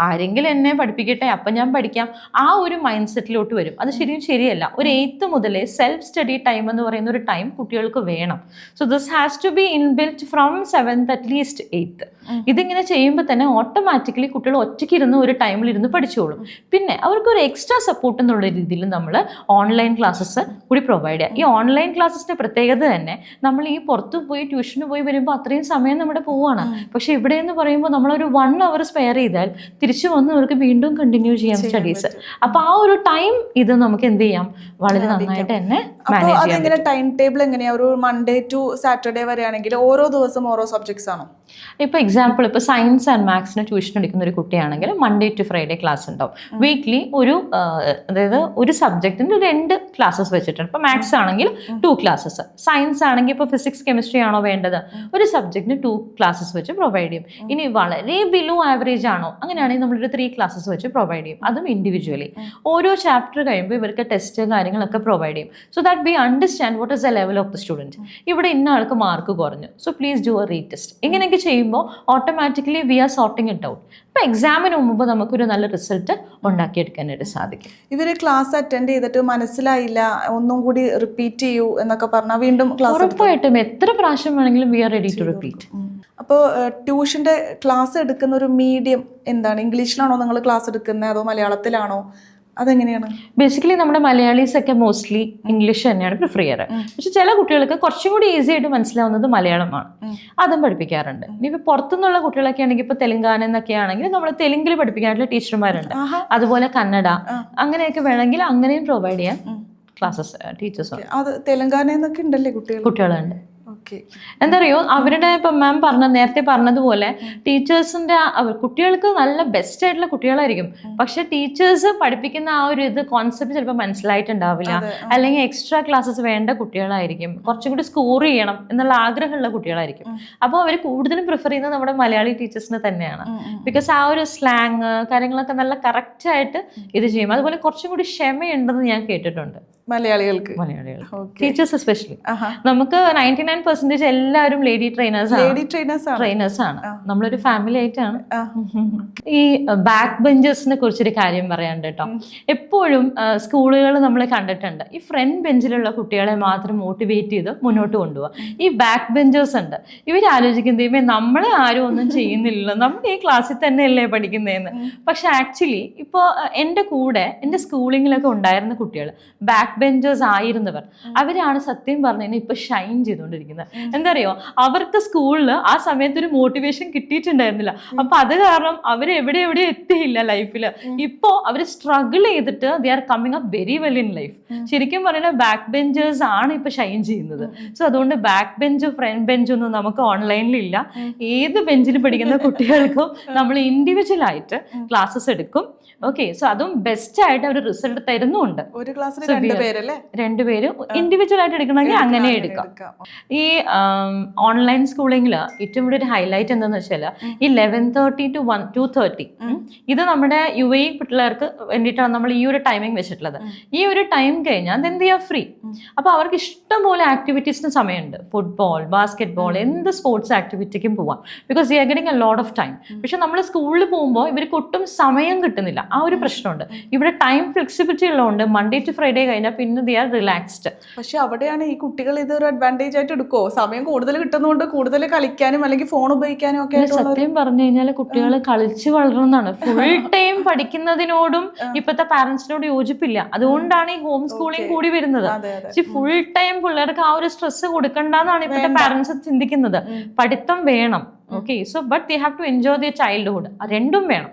ആരെങ്കിലും എന്നെ പഠിപ്പിക്കട്ടെ, അപ്പം ഞാൻ പഠിക്കാം, ആ ഒരു മൈൻഡ് സെറ്റിലോട്ട് വരും. അത് ശരിയല്ല. ഒരു 8th മുതലേ സെൽഫ് സ്റ്റഡി ടൈം എന്ന് പറയുന്ന ഒരു ടൈം കുട്ടികൾക്ക് വേണം. So this has to be inbuilt from 7th at least 8th. ഇതിങ്ങനെ ചെയ്യുമ്പോൾ തന്നെ ഓട്ടോമാറ്റിക്കലി കുട്ടികൾ ഒറ്റയ്ക്ക് ഇരുന്ന് ഒരു ടൈമിൽ ഇരുന്ന് പഠിച്ചോളും. പിന്നെ അവർക്കൊരു എക്സ്ട്രാ സപ്പോർട്ട് എന്നുള്ള രീതിയിൽ നമ്മൾ ഓൺലൈൻ ക്ലാസ്സസ് കൂടി പ്രൊവൈഡ് ചെയ്യുക. ഈ ഓൺലൈൻ ക്ലാസ്സിൻ്റെ പ്രത്യേകത തന്നെ നമ്മൾ ഈ പുറത്ത് പോയി ട്യൂഷന് പോയി വരുമ്പോൾ അത്രയും സമയം നമ്മുടെ പോവാണ്. പക്ഷെ ഇവിടെ എന്ന് പറയുമ്പോൾ നമ്മളൊരു 1 hour സ്പെയർ ചെയ്താൽ തിരിച്ചു വന്ന് അവർക്ക് വീണ്ടും കണ്ടിന്യൂ ചെയ്യാം സ്റ്റഡീസ്. അപ്പോൾ ആ ഒരു ടൈം ഇത് നമുക്ക് എന്ത് ചെയ്യാം, വളരെ നന്നായിട്ട് തന്നെ മാനേജ് ചെയ്യാം. അതെങ്ങനെ ടൈം ടേബിൾ എങ്ങനെയാ? ഒരു Monday to Saturday വരെയാണെങ്കിൽ ഓരോ ദിവസം ഓരോ സബ്ജക്ട്സ് ആണോ? ഇപ്പോൾ എക്സാമ്പിൾ ഇപ്പോൾ സയൻസ് ആൻഡ് മാത്സിന് ട്യൂഷൻ എടുക്കുന്ന ഒരു കുട്ടിയാണെങ്കിൽ Monday to Friday ക്ലാസ് ഉണ്ടാവും. വീക്ക്ലി അതായത് ഒരു സബ്ജക്റ്റിന് 2 ക്ലാസ്സസ് വെച്ചിട്ടുണ്ട്. ഇപ്പോൾ മാത്സ് ആണെങ്കിൽ 2 ക്ലാസ്സസ്, സയൻസ് ആണെങ്കിൽ ഇപ്പോൾ ഫിസിക്സ് കെമിസ്ട്രി ആണോ വേണ്ടത്, ഒരു സബ്ജക്റ്റിന് 2 ക്ലാസ്സസ് വെച്ച് പ്രൊവൈഡ് ചെയ്യും. ഇനി വളരെ ബിലോ ആവറേജ് ആണോ, അങ്ങനെയാണെങ്കിൽ നമ്മളൊരു 3 ക്ലാസ്സസ് വെച്ച് പ്രൊവൈഡ് ചെയ്യും. അതും ഇൻഡിവിജ്വലി. ഓരോ ചാപ്റ്റർ കഴിയുമ്പോൾ ഇവർക്ക് ടെസ്റ്റ് കാര്യങ്ങളൊക്കെ പ്രൊവൈഡ് ചെയ്യും. So that we understand what is the level of the student. ഇവിടെ ഇന്ന ആൾക്ക് മാർക്ക് കുറഞ്ഞു, so please do a retest. ഇങ്ങനെയൊക്കെ ചെയ്യുമ്പോൾ automatically we are sorting it out. അപ്പോൾ എക്സാമിന് മുമ്പ് നമുക്കൊരു നല്ല റിസൾട്ട് ഉണ്ടാക്കിയെടുക്കാനായിട്ട് സാധിക്കും. ഇവർ ക്ലാസ് അറ്റൻഡ് ചെയ്തിട്ട് മനസ്സിലായില്ല, ഒന്നും കൂടി റിപ്പീറ്റ് ചെയ്യൂ എന്നൊക്കെ പറഞ്ഞാൽ വീണ്ടും ക്ലാസ് ഉറപ്പായിട്ടും എത്ര പ്രാവശ്യം വേണമെങ്കിലും we are ready to repeat. അപ്പോൾ ട്യൂഷൻ്റെ ക്ലാസ് എടുക്കുന്ന ഒരു മീഡിയം എന്താണ്? ഇംഗ്ലീഷിലാണോ നിങ്ങൾ ക്ലാസ് എടുക്കുന്നത് അതോ മലയാളത്തിലാണോ? അതെങ്ങനെയാണ്? ബേസിക്കലി നമ്മുടെ മലയാളീസ് ഒക്കെ മോസ്റ്റ്ലി ഇംഗ്ലീഷ് തന്നെയാണ് പ്രിഫർ ചെയ്യാറ്. പക്ഷെ ചില കുട്ടികൾക്ക് കുറച്ചും കൂടി ഈസി ആയിട്ട് മനസ്സിലാവുന്നത് മലയാളമാണ്, അതും പഠിപ്പിക്കാറുണ്ട്. ഇനിയിപ്പോൾ പുറത്തുനിന്നുള്ള കുട്ടികളൊക്കെ ആണെങ്കിൽ ഇപ്പോൾ തെലുങ്കാന എന്നൊക്കെ ആണെങ്കിൽ നമ്മൾ തെലുങ്കിൽ പഠിപ്പിക്കാനായിട്ടുള്ള ടീച്ചർമാരുണ്ട്. അതുപോലെ കന്നഡ അങ്ങനെയൊക്കെ വേണമെങ്കിൽ അങ്ങനെയും പ്രൊവൈഡ് ചെയ്യാൻ ക്ലാസ്സസ് ടീച്ചേഴ്സ്. അത് തെലുങ്കാന എന്നൊക്കെ ഉണ്ടല്ലേ കുട്ടികളുണ്ട്. എന്താ അറിയോ, അവരുടെ ഇപ്പം മാം നേരത്തെ പറഞ്ഞതുപോലെ ടീച്ചേഴ്സിന്റെ കുട്ടികൾക്ക് നല്ല ബെസ്റ്റ് ആയിട്ടുള്ള കുട്ടികളായിരിക്കും. പക്ഷെ ടീച്ചേഴ്സ് പഠിപ്പിക്കുന്ന ആ ഒരു കോൺസെപ്റ്റ് ചിലപ്പോൾ മനസ്സിലായിട്ടുണ്ടാവില്ല, അല്ലെങ്കിൽ എക്സ്ട്രാ ക്ലാസ്സസ് വേണ്ട കുട്ടികളായിരിക്കും, കുറച്ചും കൂടി സ്കോർ ചെയ്യണം എന്നുള്ള ആഗ്രഹമുള്ള കുട്ടികളായിരിക്കും. അപ്പോൾ അവർ കൂടുതലും പ്രിഫർ ചെയ്യുന്നത് നമ്മുടെ മലയാളി ടീച്ചേഴ്സിനെ തന്നെയാണ്. ബിക്കോസ് ആ ഒരു സ്ലാങ് കാര്യങ്ങളൊക്കെ നല്ല കറക്റ്റായിട്ട് ഇത് ചെയ്യും. അതുപോലെ കുറച്ചും കൂടി ക്ഷമയുണ്ടെന്ന് ഞാൻ കേട്ടിട്ടുണ്ട്. മലയാളികൾക്ക് ടീച്ചേഴ്സ് എസ്പെഷ്യലി. നമുക്ക് 99% എല്ലാവരും ലേഡി ട്രെയിനേഴ്സ് ആണ്. നമ്മളൊരു ഫാമിലി ആയിട്ടാണ്. ഈ ബാക്ക് ബെഞ്ചേഴ്സിനെ കുറിച്ചൊരു കാര്യം പറയാണ്ട് കേട്ടോ. എപ്പോഴും സ്കൂളുകൾ നമ്മൾ കണ്ടിട്ടുണ്ട് ഈ ഫ്രണ്ട് ബെഞ്ചിലുള്ള കുട്ടികളെ മാത്രം മോട്ടിവേറ്റ് ചെയ്ത് മുന്നോട്ട് കൊണ്ടുപോകാം. ഈ ബാക്ക് ബെഞ്ചേഴ്സ് ഉണ്ട്, ഇവർ ആലോചിക്കുന്നത് നമ്മളെ ആരും ഒന്നും ചെയ്യുന്നില്ലല്ലോ, നമ്മൾ ഈ ക്ലാസ്സിൽ തന്നെയല്ലേ പഠിക്കുന്നതെന്ന്. പക്ഷെ ആക്ച്വലി ഇപ്പോൾ എൻ്റെ കൂടെ എൻ്റെ സ്കൂളിങ്ങിലൊക്കെ ഉണ്ടായിരുന്ന കുട്ടികൾ ബാക്ക് ബെഞ്ചേഴ്സ് ആയിരുന്നവർ, അവരാണ് സത്യം പറഞ്ഞു കഴിഞ്ഞാൽ ഇപ്പൊ ഷൈൻ ചെയ്തുകൊണ്ടിരിക്കുന്നത്. എന്താ അറിയോ, അവർക്ക് സ്കൂളിൽ ആ സമയത്ത് ഒരു മോട്ടിവേഷൻ കിട്ടിയിട്ടുണ്ടായിരുന്നില്ല. അപ്പൊ അത് കാരണം അവർ എവിടെ എത്തിയില്ല ലൈഫിൽ. ഇപ്പോ അവർ സ്ട്രഗിൾ ചെയ്തിട്ട് they are coming up very well in life. ശരിക്കും പറയുന്നത് ബാക്ക് ബെഞ്ചേഴ്സ് ആണ് ഇപ്പൊ ഷൈൻ ചെയ്യുന്നത്. സോ അതുകൊണ്ട് ബാക്ക് ബെഞ്ച് ഫ്രണ്ട് ബെഞ്ച് ഒന്നും നമുക്ക് ഓൺലൈനിലില്ല. ഏത് ബെഞ്ചിൽ പഠിക്കുന്ന കുട്ടികൾക്കും നമ്മൾ ഇൻഡിവിജ്വൽ ആയിട്ട് ക്ലാസ്സസ് എടുക്കും. ഓക്കെ, സോ അതും ബെസ്റ്റ് ആയിട്ട് അവർ റിസൾട്ട് തരുന്നുണ്ട്. ഒരു ക്ലാസ്സിൽ രണ്ടുപേര് ഇൻഡിവിജ്വൽ ആയിട്ട് എടുക്കണമെങ്കിൽ അങ്ങനെ എടുക്കാം. ഈ ഓൺലൈൻ സ്കൂളിങ്ങിൽ ഏറ്റവും കൂടി ഒരു ഹൈലൈറ്റ് എന്താണെന്ന് വെച്ചാൽ ഈ 11:30 to 2:30 ഇത് നമ്മുടെ UAE പിള്ളേർക്ക് വേണ്ടിയിട്ടാണ് നമ്മൾ ഈ ഒരു ടൈമിംഗ് വെച്ചിട്ടുള്ളത്. ഈ ഒരു ടൈം കഴിഞ്ഞാൽ എന്ത് ചെയ്യാം, ഫ്രീ. അപ്പൊ അവർക്ക് ഇഷ്ടംപോലെ ആക്ടിവിറ്റീസിന് സമയമുണ്ട്. ഫുട്ബോൾ, ബാസ്കറ്റ് എന്ത് സ്പോർട്സ് ആക്ടിവിറ്റിക്കും പോവാം. Because they are getting a lot of time. പക്ഷെ നമ്മൾ സ്കൂളിൽ പോകുമ്പോൾ ഇവർക്ക് ഒട്ടും സമയം കിട്ടുന്നില്ല. ആ ഒരു പ്രശ്നമുണ്ട്. ഇവിടെ ടൈം ഫ്ലെക്സിബിലിറ്റി ഉള്ളതുകൊണ്ട് മൺഡേ ടു ഫ്രൈഡേ കഴിഞ്ഞാൽ പിന്നെ ദേ ആർ റിലാക്സ്ഡ്. പക്ഷെ അവിടെയാണ് ഈ കുട്ടികൾ ഇതൊരു അഡ്വാൻറ്റേജ് ആയിട്ട് എടുക്കുമോ? സമയം കൂടുതൽ കിട്ടുന്നതുകൊണ്ട് കൂടുതൽ കളിക്കാനും അല്ലെങ്കിൽ ഫോൺ ഉപയോഗിക്കാനും ഒക്കെ. സത്യം പറഞ്ഞു കഴിഞ്ഞാൽ കുട്ടികൾ കളിച്ച് വളർന്നതാണ്. ഫുൾ ടൈം പഠിക്കുന്നതിനോടും ഇപ്പോഴത്തെ പാരന്റ്സിനോട് യോജിപ്പില്ല. അതുകൊണ്ടാണ് ഈ ഹോം സ്കൂളിംഗ് കൂടി വരുന്നത്. ഫുൾ ടൈം പിള്ളേർക്ക് ആ ഒരു സ്ട്രെസ് കൊടുക്കണ്ടെന്നാണ് ഇപ്പോഴത്തെ പാരന്റ്സ് ചിന്തിക്കുന്നത്. പഠിത്തം വേണം, okay, so but they have to enjoy their childhood. രണ്ടും വേണം.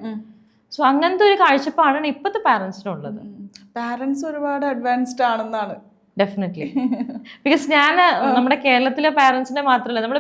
സോ അങ്ങനത്തെ ഒരു കാഴ്ചപ്പാടാണ് ഇപ്പോഴത്തെ പാരന്റ്സിനുള്ളത്. പാരന്റ്സ് ഒരുപാട് അഡ്വാൻസ്ഡ് ആണെന്നാണ്. ഡെഫിനറ്റ്ലി. ബിക്കോസ് ഞാൻ നമ്മുടെ കേരളത്തിലെ പാരന്റ്സിനെ മാത്രമല്ല, നമ്മൾ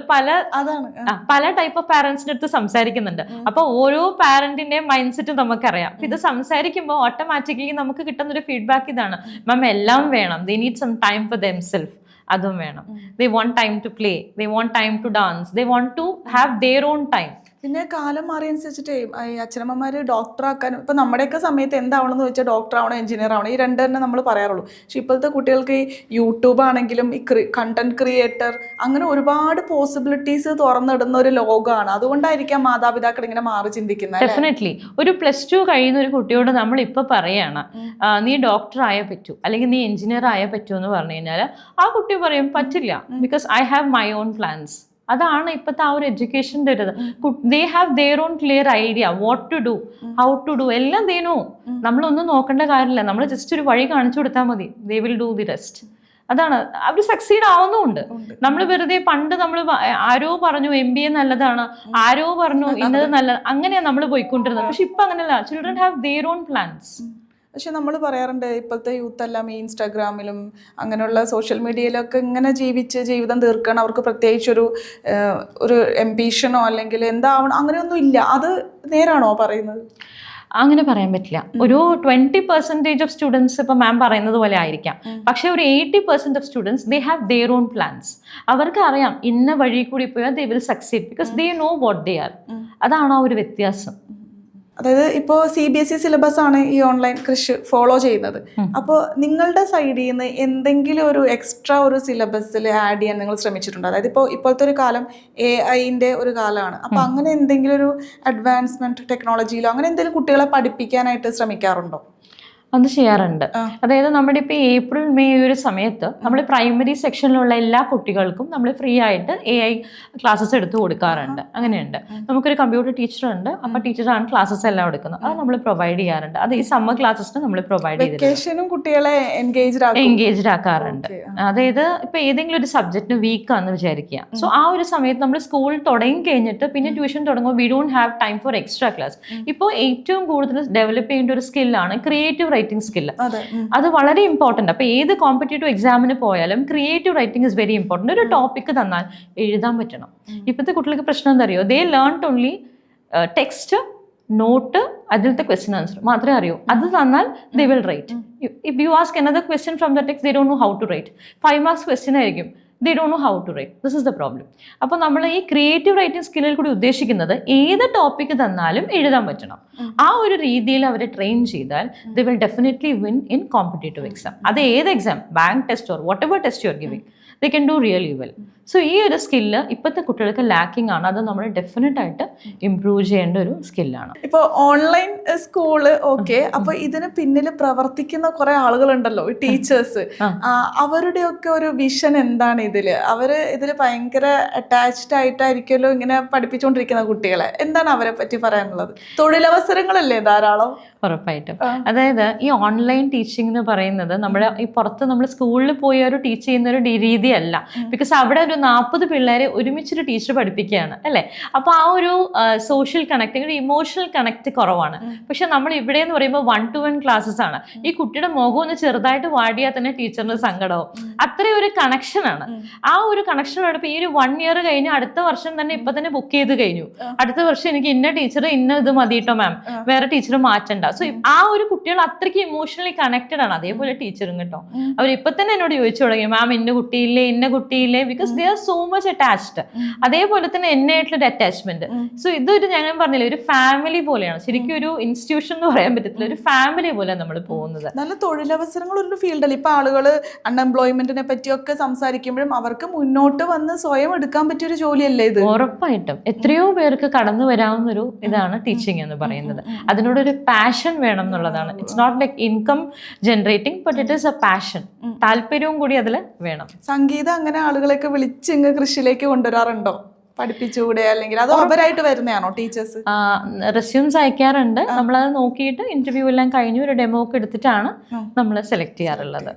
പല ടൈപ്പ് ഓഫ് പാരന്റ്സിന്റെ അടുത്ത് സംസാരിക്കുന്നുണ്ട്. അപ്പൊ ഓരോ പാരന്റിന്റെ മൈൻഡ് സെറ്റ് നമുക്കറിയാം. ഇത് സംസാരിക്കുമ്പോൾ ഓട്ടോമാറ്റിക്കലി നമുക്ക് കിട്ടുന്ന ഒരു ഫീഡ്ബാക്ക് ഇതാണ്, മാം എല്ലാം വേണം, they need some time for themself. അതും വേണം. They want time to play, they want time to dance, they want to have their own time. പിന്നെ കാലം മാറിയനുസരിച്ചിട്ട് ഈ അച്ഛനമ്മമാര് ഡോക്ടറാക്കാനും ഇപ്പൊ നമ്മുടെയൊക്കെ സമയത്ത് എന്താവണമെന്ന് വെച്ചാൽ ഡോക്ടർ ആവണം, എഞ്ചിനീയർ ആവണം, ഈ രണ്ട് തന്നെ നമ്മൾ പറയാറുള്ളൂ. പക്ഷെ ഇപ്പോഴത്തെ കുട്ടികൾക്ക് ഈ യൂട്യൂബ് ആണെങ്കിലും ഈ കണ്ടന്റ് ക്രിയേറ്റർ അങ്ങനെ ഒരുപാട് പോസിബിലിറ്റീസ് തുറന്നിടുന്ന ഒരു ലോകമാണ്. അതുകൊണ്ടായിരിക്കാം മാതാപിതാക്കൾ ഇങ്ങനെ മാറി ചിന്തിക്കുന്നത്. ഡെഫിനറ്റ്ലി. ഒരു +2 കഴിയുന്ന ഒരു കുട്ടിയോട് നമ്മൾ ഇപ്പൊ പറയാണ് നീ ഡോക്ടർ ആയേ പറ്റൂ അല്ലെങ്കിൽ നീ എഞ്ചിനീയർ ആയേ പറ്റൂ എന്ന് പറഞ്ഞു കഴിഞ്ഞാൽ ആ കുട്ടി പറയും പറ്റില്ല, because I have my own plans. അതാണ് ഇപ്പോഴത്തെ ആ ഒരു എഡ്യൂക്കേഷൻ്റെ ഒരു ഇത്. They have their own clear idea what to do, how to do, എല്ലാം ദേ നോ. നമ്മളൊന്നും നോക്കേണ്ട കാര്യമില്ല, നമ്മൾ ജസ്റ്റ് ഒരു വഴി കാണിച്ചു കൊടുത്താൽ മതി, they will do the rest. അതാണ് അവർ സക്സീഡ് ആവുന്നുമുണ്ട്. നമ്മൾ വെറുതെ പണ്ട് നമ്മൾ ആരോ പറഞ്ഞു MBA നല്ലതാണ്, ആരോ പറഞ്ഞു ഇന്നത് നല്ലത്, അങ്ങനെയാണ് നമ്മൾ പോയിക്കൊണ്ടിരുന്നത്. പക്ഷെ ഇപ്പൊ അങ്ങനെയല്ല. Children have their own plans. പക്ഷെ നമ്മൾ പറയാറുണ്ട് ഇപ്പോഴത്തെ യൂത്ത് എല്ലാം ഈ ഇൻസ്റ്റാഗ്രാമിലും അങ്ങനെയുള്ള സോഷ്യൽ മീഡിയയിലൊക്കെ ഇങ്ങനെ ജീവിതം തീർക്കണം, അവർക്ക് പ്രത്യേകിച്ചൊരു എംബിഷനോ അല്ലെങ്കിൽ എന്താവണം അങ്ങനെയൊന്നും ഇല്ല. അത് നേരാണോ പറയുന്നത്? അങ്ങനെ പറയാൻ പറ്റില്ല. ഒരു 20% ഓഫ് സ്റ്റുഡൻസ് ഇപ്പൊ മാം പറയുന്നത് പോലെ ആയിരിക്കാം. പക്ഷെ ഒരു 80% of students they have their own plans. അവർക്ക് അറിയാം ഇന്ന വഴി കൂടി പോയാൽ they will succeed because they know what they are. അതാണ് ആ ഒരു വ്യത്യാസം. അതായത് ഇപ്പോൾ CBSE സിലബസ് ആണ് ഈ ഓൺലൈൻ കൃഷി ഫോളോ ചെയ്യുന്നത്. അപ്പോൾ നിങ്ങളുടെ സൈഡിൽ നിന്ന് എന്തെങ്കിലും ഒരു എക്സ്ട്രാ ഒരു സിലബസിൽ ആഡ് ചെയ്യാൻ നിങ്ങൾ ശ്രമിച്ചിട്ടുണ്ടോ? അതായത് ഇപ്പോഴത്തെ ഒരു കാലം AI-ന്റെ ഒരു കാലമാണ്. അപ്പോൾ അങ്ങനെ എന്തെങ്കിലും ഒരു അഡ്വാൻസ്മെന്റ് ടെക്നോളജിയിലോ അങ്ങനെ എന്തെങ്കിലും കുട്ടികളെ പഠിപ്പിക്കാനായിട്ട് ശ്രമിക്കാറുണ്ടോ? അത് ചെയ്യാറുണ്ട്. അതായത് നമ്മുടെ ഇപ്പോൾ April May ഒരു സമയത്ത് നമ്മൾ പ്രൈമറി സെക്ഷനിലുള്ള എല്ലാ കുട്ടികൾക്കും നമ്മൾ ഫ്രീ ആയിട്ട് AI ക്ലാസ്സസ് എടുത്ത് കൊടുക്കാറുണ്ട്. അങ്ങനെയുണ്ട്. നമുക്കൊരു കമ്പ്യൂട്ടർ ടീച്ചറുണ്ട്. അപ്പോൾ ടീച്ചറാണ് ക്ലാസ്സസ് എല്ലാം എടുക്കുന്നത്. അത് നമ്മൾ പ്രൊവൈഡ് ചെയ്യാറുണ്ട്. അത് ഈ സമ്മർ ക്ലാസ്സസിന് നമ്മൾ പ്രൊവൈഡ് ചെയ്തിട്ടുണ്ട്. കുട്ടികളെ എൻഗേജ്ഡ് ആക്കാറുണ്ട്. അതായത് ഇപ്പോൾ ഏതെങ്കിലും ഒരു സബ്ജക്റ്റിന് വീക്കാന്ന് വിചാരിക്കുക. സോ ആ ഒരു സമയത്ത് നമ്മൾ സ്കൂൾ തുടങ്ങി കഴിഞ്ഞിട്ട് പിന്നെ ട്യൂഷൻ തുടങ്ങുമ്പോൾ we don't have time for extra class. ഇപ്പോൾ ഏറ്റവും കൂടുതൽ ഡെവലപ്പ് ചെയ്യേണ്ട ഒരു സ്കില്ലാണ് ക്രിയേറ്റീവ് റൈറ്റിംഗ് സ്കില്ല്. അത് വളരെ ഇമ്പോർട്ടന്റ്. അപ്പൊ ഏത് കോമ്പറ്റേറ്റീവ് എക്സാമിന് പോയാലും creative writing is very important. ഒരു ടോപ്പിക് തന്നാൽ എഴുതാൻ പറ്റണം. ഇപ്പോഴത്തെ കുട്ടികൾക്ക് പ്രശ്നം എന്താ അറിയോ? They learn only text, note, അതിലത്തെ ക്വസ്റ്റ്യൻ ആൻസർ മാത്രമേ അറിയൂ. അത് തന്നാൽ they will write. If you ask another question from the text they don't know how to write. 5 marks question ആയിരിക്കും. they don't know how to write. This is the problem. അപ്പോൾ നമ്മൾ ഈ creative writing സ്കില്ലിൽ കൂടി ഉദ്ദേശിക്കുന്നത് ഏത് topic തന്നാലും എഴുതാൻ പറ്റണം. ആ ഒരു രീതിയിൽ അവരെ ട്രെയിൻ ചെയ്താൽ they will definitely win in competitive exam. അത് ഏത് exam, bank test or whatever test you are giving, they can do really well. So ഈ ഒരു സ്കില്ല് ഇപ്പോഴത്തെ കുട്ടികൾക്ക് ലാക്കിംഗ് ആണ്. അത് നമ്മൾ ഡെഫിനറ്റ് ആയിട്ട് ഇംപ്രൂവ് ചെയ്യേണ്ട ഒരു സ്കില്ലാണ്. ഇപ്പോൾ ഓൺലൈൻ സ്കൂള് ഓക്കെ, അപ്പൊ ഇതിന് പിന്നിൽ പ്രവർത്തിക്കുന്ന കുറെ ആളുകളുണ്ടല്ലോ, ടീച്ചേഴ്സ്, അവരുടെയൊക്കെ ഒരു വിഷൻ എന്താണ് ഇതില്? അവര് ഇതില് ഭയങ്കര അറ്റാച്ച്ഡ് ആയിട്ടായിരിക്കുമല്ലോ ഇങ്ങനെ പഠിപ്പിച്ചുകൊണ്ടിരിക്കുന്ന കുട്ടികളെ. എന്താണ് അവരെ പറ്റി പറയാനുള്ളത്? തൊഴിലവസരങ്ങളല്ലേ ധാരാളം? ഉറപ്പായിട്ടും. അതായത് ഈ ഓൺലൈൻ ടീച്ചിങ് എന്ന് പറയുന്നത് നമ്മുടെ ഈ പുറത്ത് നമ്മൾ സ്കൂളിൽ പോയി ഒരു ടീച്ച് ചെയ്യുന്ന ഒരു രീതിയല്ല. ബിക്കോസ് അവിടെ ഒരു 40 പിള്ളേരെ ഒരുമിച്ചൊരു ടീച്ചർ പഠിപ്പിക്കുകയാണ് അല്ലേ. അപ്പോൾ ആ ഒരു സോഷ്യൽ കണക്ട്, ഒരു ഇമോഷണൽ കണക്ട് കുറവാണ്. പക്ഷെ നമ്മൾ ഇവിടെ എന്ന് പറയുമ്പോൾ 1-to-1 ക്ലാസ്സസ് ആണ്. ഈ കുട്ടിയുടെ മുഖം ഒന്ന് ചെറുതായിട്ട് വാടിയാൽ തന്നെ ടീച്ചറിന് സങ്കടവും. അത്രയും ഒരു കണക്ഷനാണ്. ആ ഒരു കണക്ഷനോട് ഇപ്പോൾ ഈ ഒരു 1 ഇയർ കഴിഞ്ഞ് അടുത്ത വർഷം തന്നെ ഇപ്പൊ തന്നെ ബുക്ക് ചെയ്ത് കഴിഞ്ഞു. അടുത്ത വർഷം എനിക്ക് ഇന്ന ടീച്ചർ ഇന്ന ഇത് മതിട്ടോ മാം, വേറെ ടീച്ചർ മാറ്റണ്ട. സോ ആ ഒരു കുട്ടികൾ അത്രയ്ക്ക് ഇമോഷണലി കണക്റ്റഡ് ആണ്. അതേപോലെ ടീച്ചറും കേട്ടോ, അവരിപ്പൊ തന്നെ എന്നോട് ചോദിച്ചു തുടങ്ങി, മാം ഇന്ന കുട്ടിയില്ലേ, because they are so much attached. അതേപോലെ തന്നെ എന്നായിട്ടുള്ളൊരു അറ്റാച്ച്മെന്റ്. സോ ഇതൊരു ഞാൻ പറഞ്ഞില്ലേ, ഒരു ഫാമിലി പോലെയാണ്. ശരിക്കും ഒരു ഇൻസ്റ്റിറ്റ്യൂഷൻ എന്ന് പറയാൻ പറ്റത്തില്ല, ഒരു ഫാമിലി പോലെയാണ് നമ്മൾ പോകുന്നത്. നല്ല തൊഴിലവസരങ്ങളുള്ള ഫീൽഡല്ല. ഇപ്പൊ ആളുകള് അൺഎംപ്ലോയ്മെന്റിനെ പറ്റിയൊക്കെ സംസാരിക്കുമ്പോഴും അവർക്ക് മുന്നോട്ട് വന്ന് സ്വയം എടുക്കാൻ പറ്റിയൊരു ജോലിയല്ലേ ഇത്? ഉറപ്പായിട്ടും എത്രയോ പേർക്ക് കടന്നു വരാവുന്ന ഒരു ഇതാണ് ടീച്ചിങ് എന്ന് പറയുന്നത്. അതിനോടൊരു പാഷൻ വേണം എന്നുള്ളതാണ്. It's not like income generating, but it is a passion. താല്പര്യവും കൂടി അതിൽ വേണം. സംഗീതം അങ്ങനെ ആളുകളെയൊക്കെ വിളിച്ച് ഇങ്ങ് കൃഷിയിലേക്ക് കൊണ്ടുവരാറുണ്ടോ? പഠിപ്പിച്ചുകൂടെ? അല്ലെങ്കിൽ അത് അവരായിട്ട് വരുന്നതാണോ ടീച്ചേഴ്സ്? റെസ്യൂംസ് അയക്കാറുണ്ട്. നമ്മളത് നോക്കിയിട്ട് ഇന്റർവ്യൂ എല്ലാം കഴിഞ്ഞ് ഒരു ഡെമോ ഒക്കെ എടുത്തിട്ടാണ് നമ്മൾ സെലക്ട് ചെയ്യാറുള്ളത്.